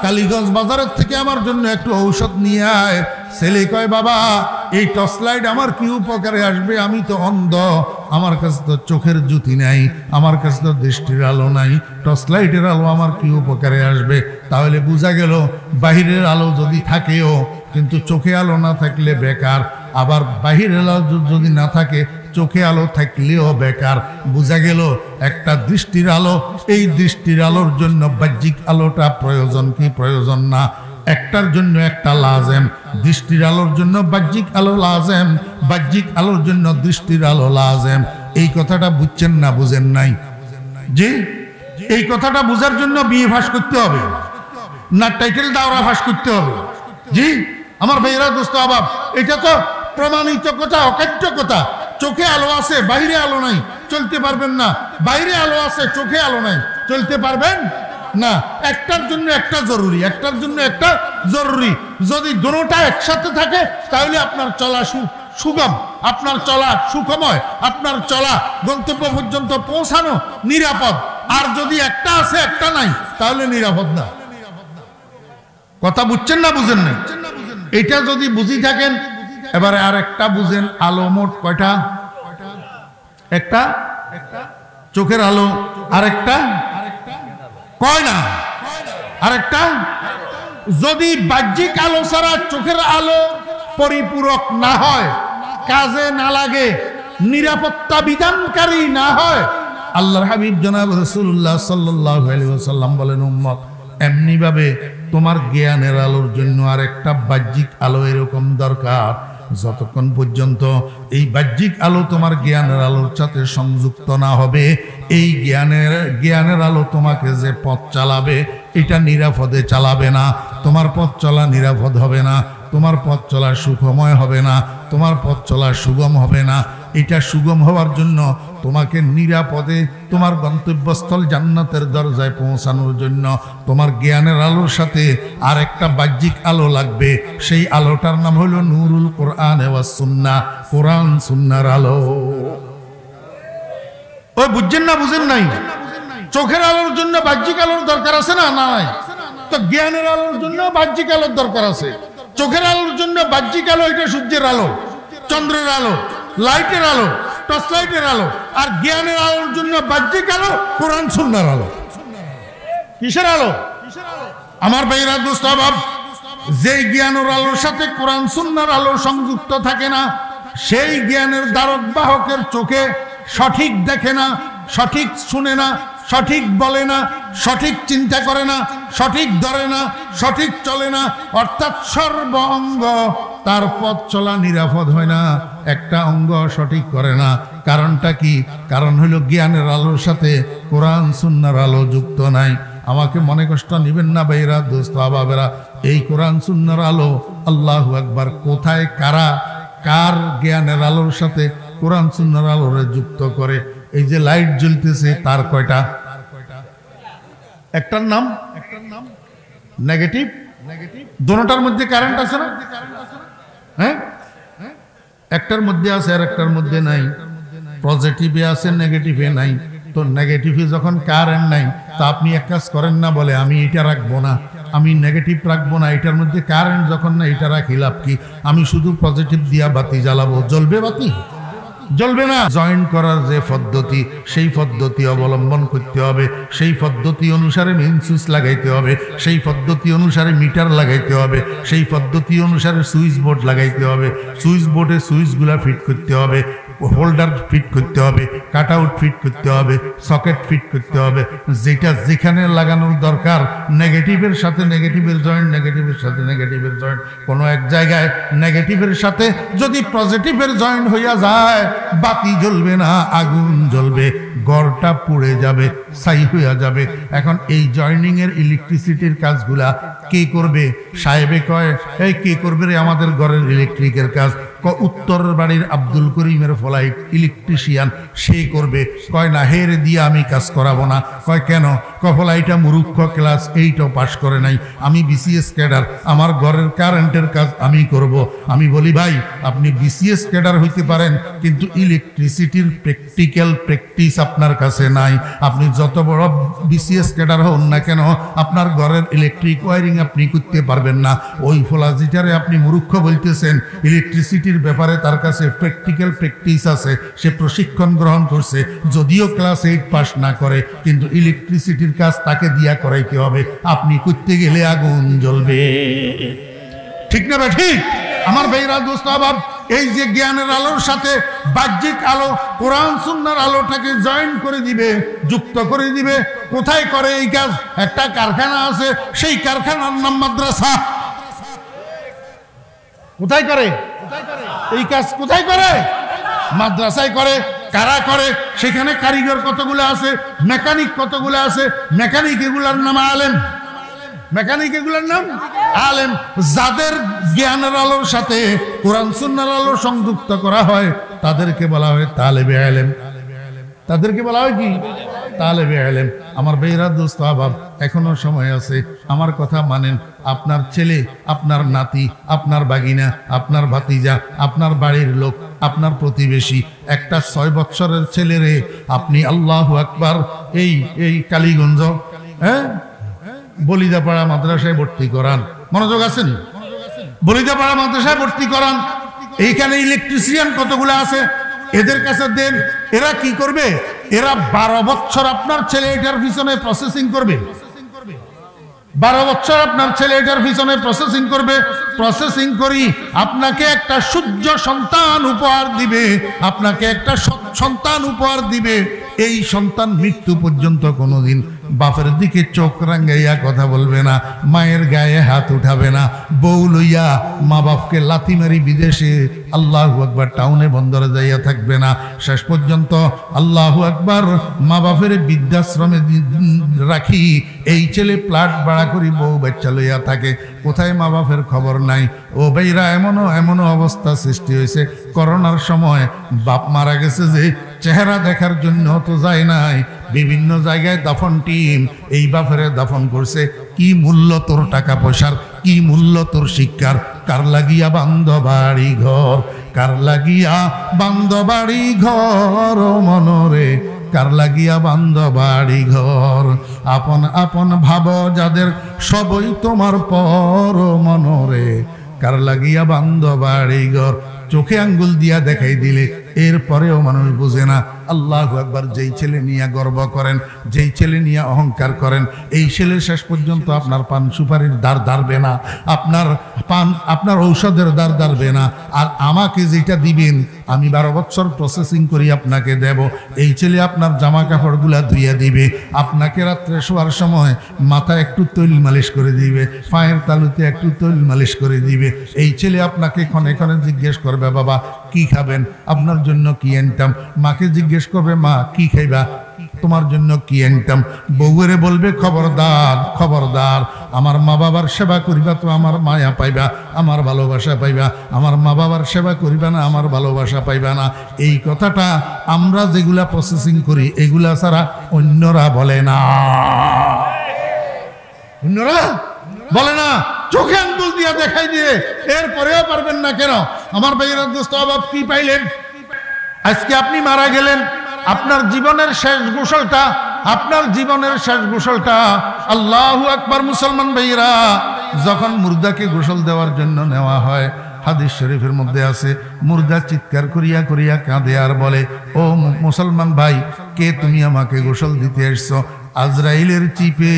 কালীগঞ্জ বাজারের থেকে আমার জন্য একটু ঔষধ নিয়ে আয়। ছেলে কয়, বাবা এই টর্চ লাইট আমার কি উপকারে আসবে, আমি তো অন্ধ, আমার কাছে তো চোখের জ্যোতি নাই, আমার কাছে তো দৃষ্টির আলো নাই, টর্চ লাইটের আলো আমার কি উপকারে আসবে? তাহলে বোঝা গেল বাহিরের আলো যদি থাকেও, কিন্তু চোখে আলো না থাকলে বেকার। আবার বাহিরের আলো যদি না থাকে, চোখে আলো থাকলেও বেকার। বোঝা গেল একটা দৃষ্টির আলো, এই দৃষ্টির আলোর জন্য বাহ্যিক আলোটা প্রয়োজন কি প্রয়োজন না? একটার জন্য একটা লাজেম, দৃষ্টির আলোর জন্য বাহ্যিক আলো লাজেম, বাহ্যিক আলোর জন্য দৃষ্টির আলো লাজেম। এই কথাটা বুঝছেন না বুঝেন নাই? জি, এই কথাটা বুঝার জন্য বিএ পাস করতে হবে না টাইটেল দাওরা পাস করতে হবে? জি আমার ভাইয়েরা, দোস্ত আবাব, এটা তো প্রমাণিত কথা, অকাট্য কথা। চোখে আলো আছে, বাইরে আলো নাই, চলতে পারবেন না। বাইরে আলো আছে, চোখে আলো নাই, চলতে পারবেন না। একটার জন্য একটা জরুরি, একটার জন্য একটা জরুরি। যদি দুটোটা একসাথে থাকে তাহলে আপনার চলা সুগম, আপনার চলা সুখময়, আপনার চলা গন্তব্য পর্যন্ত পৌঁছানো নিরাপদ। আর যদি একটা আছে একটা নাই, তাহলে নিরাপদ না। কথা বুঝছেন না বুঝেন নাই? এটা যদি বুঝি থাকেন, এবারে আর একটা বুঝেন, আলো মোট কয়টা? একটা চোখের আলো, আরেকটা কয় না, আরেকটা। যদি বাহ্যিক আলো ছাড়া চোখের আলো পরিপূরক না হয়, কাজে না লাগে, নিরাপত্তা বিধানকারী না হয়, আল্লাহর হাবিব জনাব রাসূলুল্লাহ সাল্লাল্লাহু আলাইহি ওয়াসাল্লাম বলেন, উম্মত এমনি ভাবে তোমার জ্ঞানের আলোর জন্য আর একটা বাহ্যিক আলো এরকম দরকার। যতক্ষণ পর্যন্ত এই বাহ্যিক আলো তোমার জ্ঞানের আলোর সাথে সংযুক্ত না হবে, এই জ্ঞানের আলো তোমাকে যে পথ চালাবে, এটা নিরাপদে চালাবে না। তোমার পথ চলা নিরাপদ হবে না, তোমার পথ চলা সুখময় হবে না, তোমার পথ চলা সুগম হবে না। এটা সুগম হওয়ার জন্য তোমাকে নিরাপদে তোমার গন্তব্যস্থল জান্নাতের দরজায় পৌঁছানোর জন্য তোমার জ্ঞানের আলোর সাথে আর একটা বাহ্যিক আলো লাগবে। সেই আলোটার নাম হলো নূরুল কোরআন ওয়াস সুন্নাহ, কোরআন সুন্নাহর আলো। ওই বুঝছেন না বুঝেন নাই? চোখের আলোর জন্য বাহ্যিক আলোর দরকার আছে না? নাই। তো জ্ঞানের আলোর জন্য বাহ্যিক আলোর দরকার আছে। চোখের আলোর জন্য বাহ্যিক আলো, এটা সূর্যের আলো, চন্দ্রের আলো, লাইটের আলো, টর্চ লাইটের আলো। আর জ্ঞানের আলোর জন্য বাহ্যিক আলো, কোরআন সুন্নাহর আলো। কিসের আলো? আমার ভাইরা দোস্ত বাব, যেই জ্ঞানের আলোর সাথে কোরআন সুন্নাহর আলো সংযুক্ত থাকে না, সেই জ্ঞানের দ্বারক বাহকের চোখে সঠিক দেখে না, সঠিক শুনে না, সঠিক বলে না, সঠিক চিন্তা করে না, সঠিক ধরে না, সঠিক চলে না। অর্থাৎ সর্ব অঙ্গ তার পথ চলা নিরাপদ হয় না, একটা অঙ্গ সঠিক করে না। কারণটা কি? কারণ হলো জ্ঞানের আলোর সাথে কোরআন সুন্নাহর আলো যুক্ত নাই। আমাকে মনে কষ্ট নিবেন না ভাইরা, দোস্ত আবাবেরা, এই কোরআন সুন্নাহর আলো, আল্লাহু আকবার, কোথায় কারা কার জ্ঞানের আলোর সাথে কোরআন সুন্নাহর আলোরে যুক্ত করে? এই যে লাইট জ্বলতেছে, তার কয়টা? একটার নাম নেগেটিভ, দুটোটার মধ্যে কারেন্ট আছে না? হ্যাঁ, একটার মধ্যে আছে আর একটার মধ্যে নাই। পজিটিভে আছে, নেগেটিভে নাই। তো নেগেটিভে যখন কারেন্ট নাই, তা আপনি এক কাজ করেন না, বলে আমি এটা রাখবো না, আমি নেগেটিভ রাখবো না, এটার মধ্যে কারেন্ট যখন না এটা রাখি লাভ কি? আমি শুধু পজিটিভ দিয়া বাতি জ্বালাবো, জ্বলবে বাতি? জ্বলবে না। জয়েন করার যে পদ্ধতি, সেই পদ্ধতি অবলম্বন করতে হবে, সেই পদ্ধতি অনুসারে মেইন সুইচ লাগাইতে হবে, সেই পদ্ধতি অনুসারে মিটার লাগাইতে হবে, সেই পদ্ধতি অনুসারে সুইচ বোর্ড লাগাইতে হবে, সুইচ বোর্ডে সুইচগুলা ফিট করতে হবে, হোল্ডার ফিট করতে হবে, কাট আউট ফিট করতে হবে, সকেট ফিট করতে হবে, যেটা যেখানে লাগানোর দরকার। নেগেটিভের সাথে নেগেটিভের জয়েন্ট, নেগেটিভের সাথে নেগেটিভের জয়েন্ট। কোনো এক জায়গায় নেগেটিভের সাথে যদি পজিটিভের জয়েন্ট হইয়া যায়, বাতি জ্বলবে না, আগুন জ্বলবে, ঘরটা পুড়ে যাবে, ছাই হইয়া যাবে। এখন এই জয়েনিং এর ইলেকট্রিসিটির কাজগুলা কে করবে? সাহেবে কয়, এই কে করবে রে আমাদের ঘরের ইলেকট্রিকের কাজ? উত্তরের বাড়ির আব্দুল করিমের ফ্লাইট ইলেকট্রিশিয়ান, সে করবে। কয় না, হেরে দিয়ে আমি কাজ করাবো না। কয় কেন? ফ্লাইটটা মুরুক্ষ, ক্লাস 8ও পাস করে নাই, আমি বিসিএস ক্যাডার, আমার ঘরের কারেন্টের কাজ আমি করব। আমি বলি ভাই, আপনি বিসিএস ক্যাডার হইতে পারেন, কিন্তু ইলেকট্রিসিটির প্র্যাকটিক্যাল প্র্যাকটিস আপনার কাছে নাই। আপনি যত বড় বিসিএস ক্যাডার হন না কেন, আপনার ঘরের ইলেকট্রিক ওয়ারিং আপনি করতে পারবেন না। ওই ফলাজিটারে আপনি মুরুক্ষ বলতেছেন। ইলেকট্রিসিটির ব্যাপারে তার কাছে প্র্যাকটিক্যাল প্র্যাকটিস আছে, সে প্রশিক্ষণ গ্রহণ করছে, যদিও ক্লাস 8 পাস না করে, কিন্তু ইলেকট্রিসিটির কাজ তাকে দিয়া করাইতে হবে। আপনি করতে গেলে আগুন জ্বলবে, ঠিক না ভাই? ঠিক। আমার ভাইরা, দোস্ত আবাব, এই যে জ্ঞানের আলোর সাথে বাহ্যিক আলো, কোরআন সুন্নাহর আলোটাকে জয়েন করে দিবে, যুক্ত করে দিবে। কোথায় করে এই কাজ? একটা কারখানা আছে, সেই কারখানার নাম মাদ্রাসা। কোথায় করে এই কাজ? কোথায় করে? মাদ্রাসায় করে। কারা করে? সেখানে কারিগর কতগুলো আছে, মেকানিক কতগুলো আছে। মেকানিক এগুলার নাম আলেম, মেকানিক এগুলার নাম আলেম। যাদের জ্ঞানের আলোর সাথে কোরআন সুন্নাহর আলো সংযুক্ত করা হয়, তাদেরকে বলা হয় তালেবে ইলম। তাদেরকে বলা হয় কি? তালেবে ইলম। আমার ভাইরা, দোস্ত আহবাব, এখনো সময় আছে, আমার কথা মানেন। আপনার ছেলে, আপনার নাতি, আপনার বাগিনা, আপনার ভাতিজা, আপনার বাড়ির লোক, আপনার প্রতিবেশী, একটা 6 বছরের ছেলেরে আপনি আল্লাহু আকবার এই কালীগঞ্জ, বলিদাপাড়া মাদ্রাসায় ভর্তি করান। মনোযোগ আছেন? বলিদাপাড়া মাদ্রাসায় ভর্তি করান। এইখানে ইলেকট্রিশিয়ান কতগুলো আছে, এদের কাছে দেন। এরা কি করবে? এরা 12 বছর আপনার ছেলে এটার পিছনে প্রসেসিং করবে। 12 বছর আপনার ছেলে এটার পিছনে প্রসেসিং করবে। প্রসেসিং করি আপনাকে একটা সূর্য সন্তান উপহার দিবে, আপনাকে একটা সন্তান উপহার দিবে। এই সন্তান মৃত্যু পর্যন্ত কোনোদিন বাপের দিকে চোখ রাঙ্গাইয়া কথা বলবে না, মায়ের গায়ে হাত উঠাবে না, বউ লইয়া মা বাপকে লাথি মারি বিদেশে আল্লাহু আকবার টাউনে বন্দরে যাইয়া থাকবে না। শেষ পর্যন্ত আল্লাহু আকবার মা বাপের বৃদ্ধাশ্রমে রাখি এই ছেলে প্লাট ভাড়া করি বউ বাচ্চা লইয়া থাকে। কোথায় মা বাপের খবর নাই। ও ভাইরা, এমনও অবস্থা সৃষ্টি হয়েছে, করোনার সময় বাপ মারা গেছে যে চেহারা দেখার জন্য তো যায় নাই, বিভিন্ন জায়গায় দাফন টিম এই বাপের দাফন করছে। কি মূল্য তোর টাকা পয়সার, কি মূল্য তোর শিক্ষার? কার লাগিয়া বান্ধ বাড়ি ঘর, কার লাগিয়া বান্ধ বাড়ি ঘর মনরে, কার লাগিয়া বান্ধ বাড়ি ঘর। আপন আপন ভাব যাদের, সবই তোমার পর মনরে, কার লাগিয়া বান্ধ বাড়ি ঘর। চোখে আঙ্গুল দিয়া দেখাই দিলে এরপরেও মানুষ বুঝে না। আল্লাহু আকবার। যেই ছেলে নিয়ে গর্ব করেন, যেই ছেলে নিয়ে অহংকার করেন, এই ছেলে শেষ পর্যন্ত আপনার পান সুপারির দ্বার দাঁড়বে না, আপনার ঔষধের দ্বার দাঁড়বে না। আর আমাকে যেটা দিবেন আমি 12 বছর প্রসেসিং করি আপনাকে দেব। এই ছেলে আপনার জামা কাপড়গুলা ধুইয়া দিবে, আপনাকে রাত্রে শোয়ার সময় মাথায় একটু তৈল মালিশ করে দিবে, পায়ের তালুতে একটু তৈল মালিশ করে দিবে। এই ছেলে আপনাকে ক্ষণে ক্ষণে জিজ্ঞেস করবে, বাবা কি খাবেন, আপনার জন্য কি আনতাম। মাকে জিজ্ঞেস করবে, মা কি খাইবা, তোমার জন্য কি আনতাম। বউরে বলবে, খবরদার খবরদার, আমার মা বাবার সেবা করিবা তো আমার মায়া পাইবা, আমার ভালোবাসা পাইবা। আমার মা বাবার সেবা করিবা না, আমার ভালোবাসা পাইবা না। এই কথাটা আমরা যেগুলা প্রসেসিং করি এগুলা ছাড়া অন্যরা বলে না, অন্যরা বলে না। চোখে আঙ্গুল দিয়া দেখাই দিয়ে এরপরেও পারবেন না কেন? আমার ভাইয়েরা, দোস্ত আবাব, কি পাইলেন? আজকে আপনি মারা গেলেন, আপনার জীবনের শেষ গোসলটা আপনার জীবনের শেষ গোসলটা, আল্লাহু আকবার মুসলমান ভাইরা, যখন মুর্দাকে গোসল দেওয়ার জন্য নেওয়া হয়, হাদিস শরীফের মধ্যে আছে, মুর্দা চিৎকার করিয়া করিয়া কাঁদে আর বলে, ও মুসলমান ভাই, কে তুমি আমাকে গোসল দিতে এসছো? আজরাইলের চিপে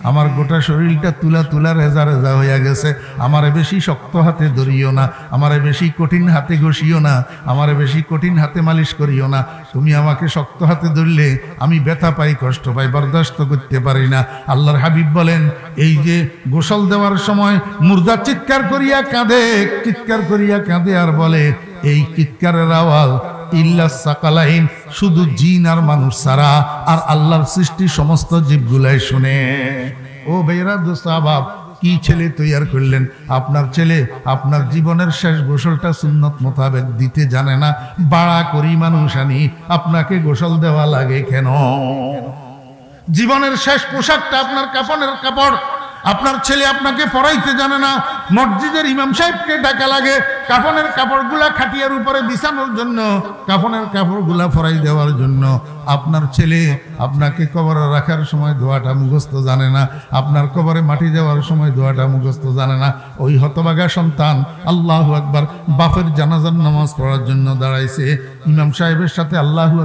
আমার গোটা শরীরটা তুলা তুলা রেজা রেজা হইয়া গেছে। আমারে বেশি শক্ত হাতে ধরিও না, আমারে বেশি কঠিন হাতে ঘষিও না, আমারে বেশি কঠিন হাতে মালিশ করিও না। তুমি আমাকে শক্ত হাতে ধরলে আমি ব্যথা পাই, কষ্ট পাই, বরদাস্ত করতে পারি না। আল্লাহর হাবিব বলেন, এই যে গোসল দেওয়ার সময় মুর্দা চিৎকার করিয়া কাঁদে, চিৎকার করিয়া কাঁদে আর বলে, এই চিৎকারের আওয়াজ ইল্লা সাকালাইন, শুধু জিন আর মানুষ ছাড়া আর আল্লাহর সৃষ্টি সমস্ত জীবগুলাই শুনে। ও ভাইরা দোস্তাবাব, কি ছেলে তৈয়ার করলেন? আপনার ছেলে আপনার জীবনের শেষ গোসলটা সুন্নত মোতাবেক দিতে জানে না, বাড়া করি মানুষ আনি আপনাকে গোসল দেওয়া লাগে কেন? জীবনের শেষ পোশাকটা আপনার কাফনের কাপড়, আপনার ছেলে আপনাকে পড়াইতে জানে না, মসজিদের ইমাম সাহেবকে ডাকা লাগে কাফনের কাপড়গুলা খাটিয়ার উপরে বিছানোর জন্য, কাফনের কাপড়গুলা পরাই দেওয়ার জন্য। আপনার ছেলে আপনাকে কবরে রাখার সময় দোয়াটা মুখস্থ জানে না, আপনার কবরে মাটি দেওয়ার সময় দোয়াটা মুখস্থ জানে না। ওই হতভাগা সন্তান আল্লাহু আকবার বাপের জানাজার নামাজ পড়ার জন্য দাঁড়াইছে, ইমাম সাহেবের সাথে আল্লাহু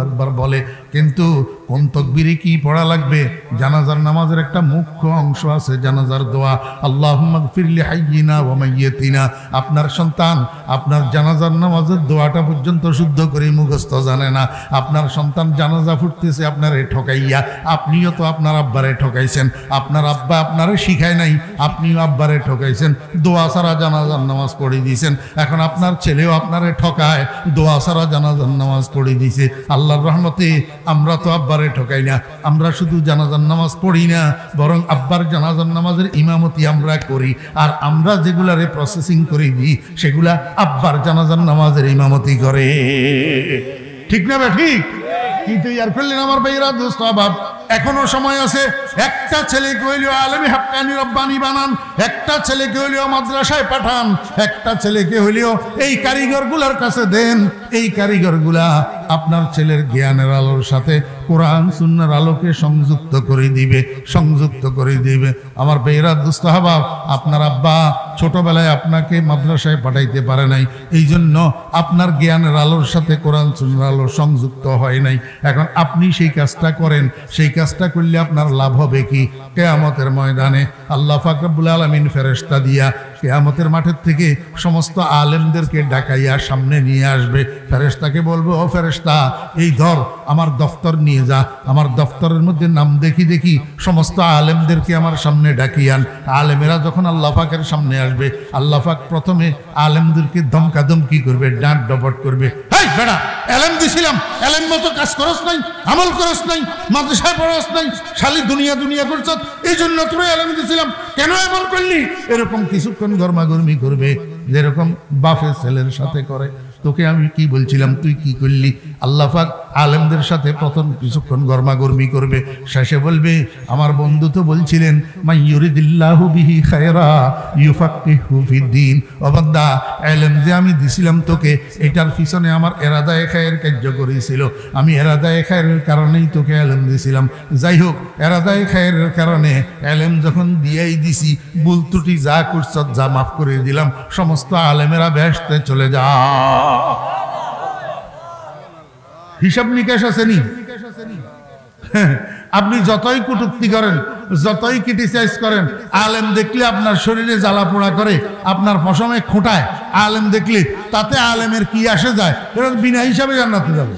আকবার বলে, কিন্তু কোন তাকবীরে কি পড়া লাগবে? জানাজার নামাজের একটা মুখ্য অংশ আছে, জানাজার দোয়া, আল্লাহুম্মা গফিরলি হাইয়িনা ওয়া মাইয়িতিনা। আপনার সন্তান আপনার জানাজার নামাজের দোয়াটা পর্যন্ত শুদ্ধ করে মুখস্থ জানে না। আপনার সন্তান জানাজা ফুটতেছে আপনারে ঠকাইয়া, আপনিও তো আপনার আব্বারে ঠকাইছেন, আপনার আব্বা আপনারে শিখায় নাই, আপনিও আব্বারে ঠকাইছেন, দোয়া ছাড়া জানাজার নামাজ পড়ে দিয়েছেন। এখন আপনার ছেলেও আপনারে ঠকায়, দোয়া ছাড়া জানাজার নামাজ পড়ে দিয়েছে। আল্লাহর রহমতে আমরা তো আব্বারে ঠকাই না, আমরা শুধু জানাজার নামাজ পড়ি না, বরং আব্বার জানাজার নামাজের ইমামতি আমরা করি, আর আমরা যেগুলারে প্রসেসিং করে দিই সেগুলা আব্বার জানাজার নামাজের ইমামতি করে। ঠিক না বে ঠিক? কিন্তু ইয়ার ফেললেন আমার ভাইরা দোস্ত আবাব, এখনো সময় আছে। একটা ছেলেকে হইলেও আলেমে হাক্কানি রব্বানি বানান, একটা ছেলেকে হইলেও মাদ্রাসায় পাঠান, একটা ছেলেকে হইলেও এই কারিগরগুলার কাছে দেন। এই কারিগরগুলা আপনার ছেলের জ্ঞানের আলোর সাথে কোরআন সুন্নাহর আলোকে সংযুক্ত করে দিবে, সংযুক্ত করে দিবে। আমার ভাইরা দোস্ত আবাব, আপনার আব্বা ছোটবেলায় আপনাকে মাদ্রাসায় পাঠাইতে পারে নাই, এই জন্য আপনার জ্ঞানের আলোর সাথে কোরআন সুন্নাহর আলো সংযুক্ত হয় নাই। এখন আপনি সেই কাজটা করেন, সেই কাজটা করলে আপনার লাভ হবে কি? কিয়ামতের ময়দানে আল্লাহ পাক রব্বুল আলামিন ফেরেশতা দিয়া কিয়ামতের মাঠের থেকে সমস্ত আলেমদেরকে ডাকাইয়া সামনে নিয়ে আসবে। ফেরেশতাকে বলবো, ও ফেরেশতা, এই ধর আমার দফতর নিয়ে যা, আমার দফতরের মধ্যে নাম দেখি দেখি সমস্ত আলেমদেরকে আমার সামনে ডাকিয়ান। আলেমেরা যখন আল্লাহ পাকের সামনে আসবে, আল্লাহ পাক প্রথমে আলেমদেরকে ধমকাধমকি করবে, ডাঁট ডপট করবে, হেই বেটা, এলেম দিছিলাম, এলেম মতো কাজ করস নাই, আমল করস নাই, মাদ্রাসায় পড়াস নাই, শালি দুনিয়া দুনিয়া করছ, এই জন্য তোরে এলেম দিছিলাম, কেন আমল করলি? এরকম কিছুক্ষণ গরমাগরমি করবে, যেরকম বাপের ছেলের সাথে করে। তোকে আমি কি বলছিলাম, তুই কি করলি? আল্লাহ পাক আলেমদের সাথে প্রথম কিছুক্ষণ গরমাগরমি করবে, শেষে বলবে, আমার বন্ধু তো বলছিলেন মাই ইউরিদিল্লাহু বিহি খায়রা ইউফাক্কিহু ফিদ্দিন। ও বান্দা, ইলম যে আমি দিছিলাম তোকে, এটার পিছনে আমার ইরাদায়ে খায়ের কার্যকরী ছিল, আমি ইরাদায়ে খায়ের কারণেই তোকে ইলম দিছিলাম। যাই হোক, ইরাদায়ে খায়ের কারণে ইলম যখন দিয়েই দিছি, ভুল ত্রুটি যা করছ যা মাফ করে দিলাম, সমস্ত আলেমেরা বেহেশতে চলে যা। হিসাব নিকাশ আছে নি? আপনি যতই কটূক্তি করেন, যতই ক্রিটিসাইজ করেন, আলেম দেখলে আপনার শরীরে জ্বালা পোড়া করে, আপনার পশমে খোঁটায়, আলেম দেখলে তাতে আলেমের কি আসে যায়? বিনা হিসাবে জান্নাতে যাবে।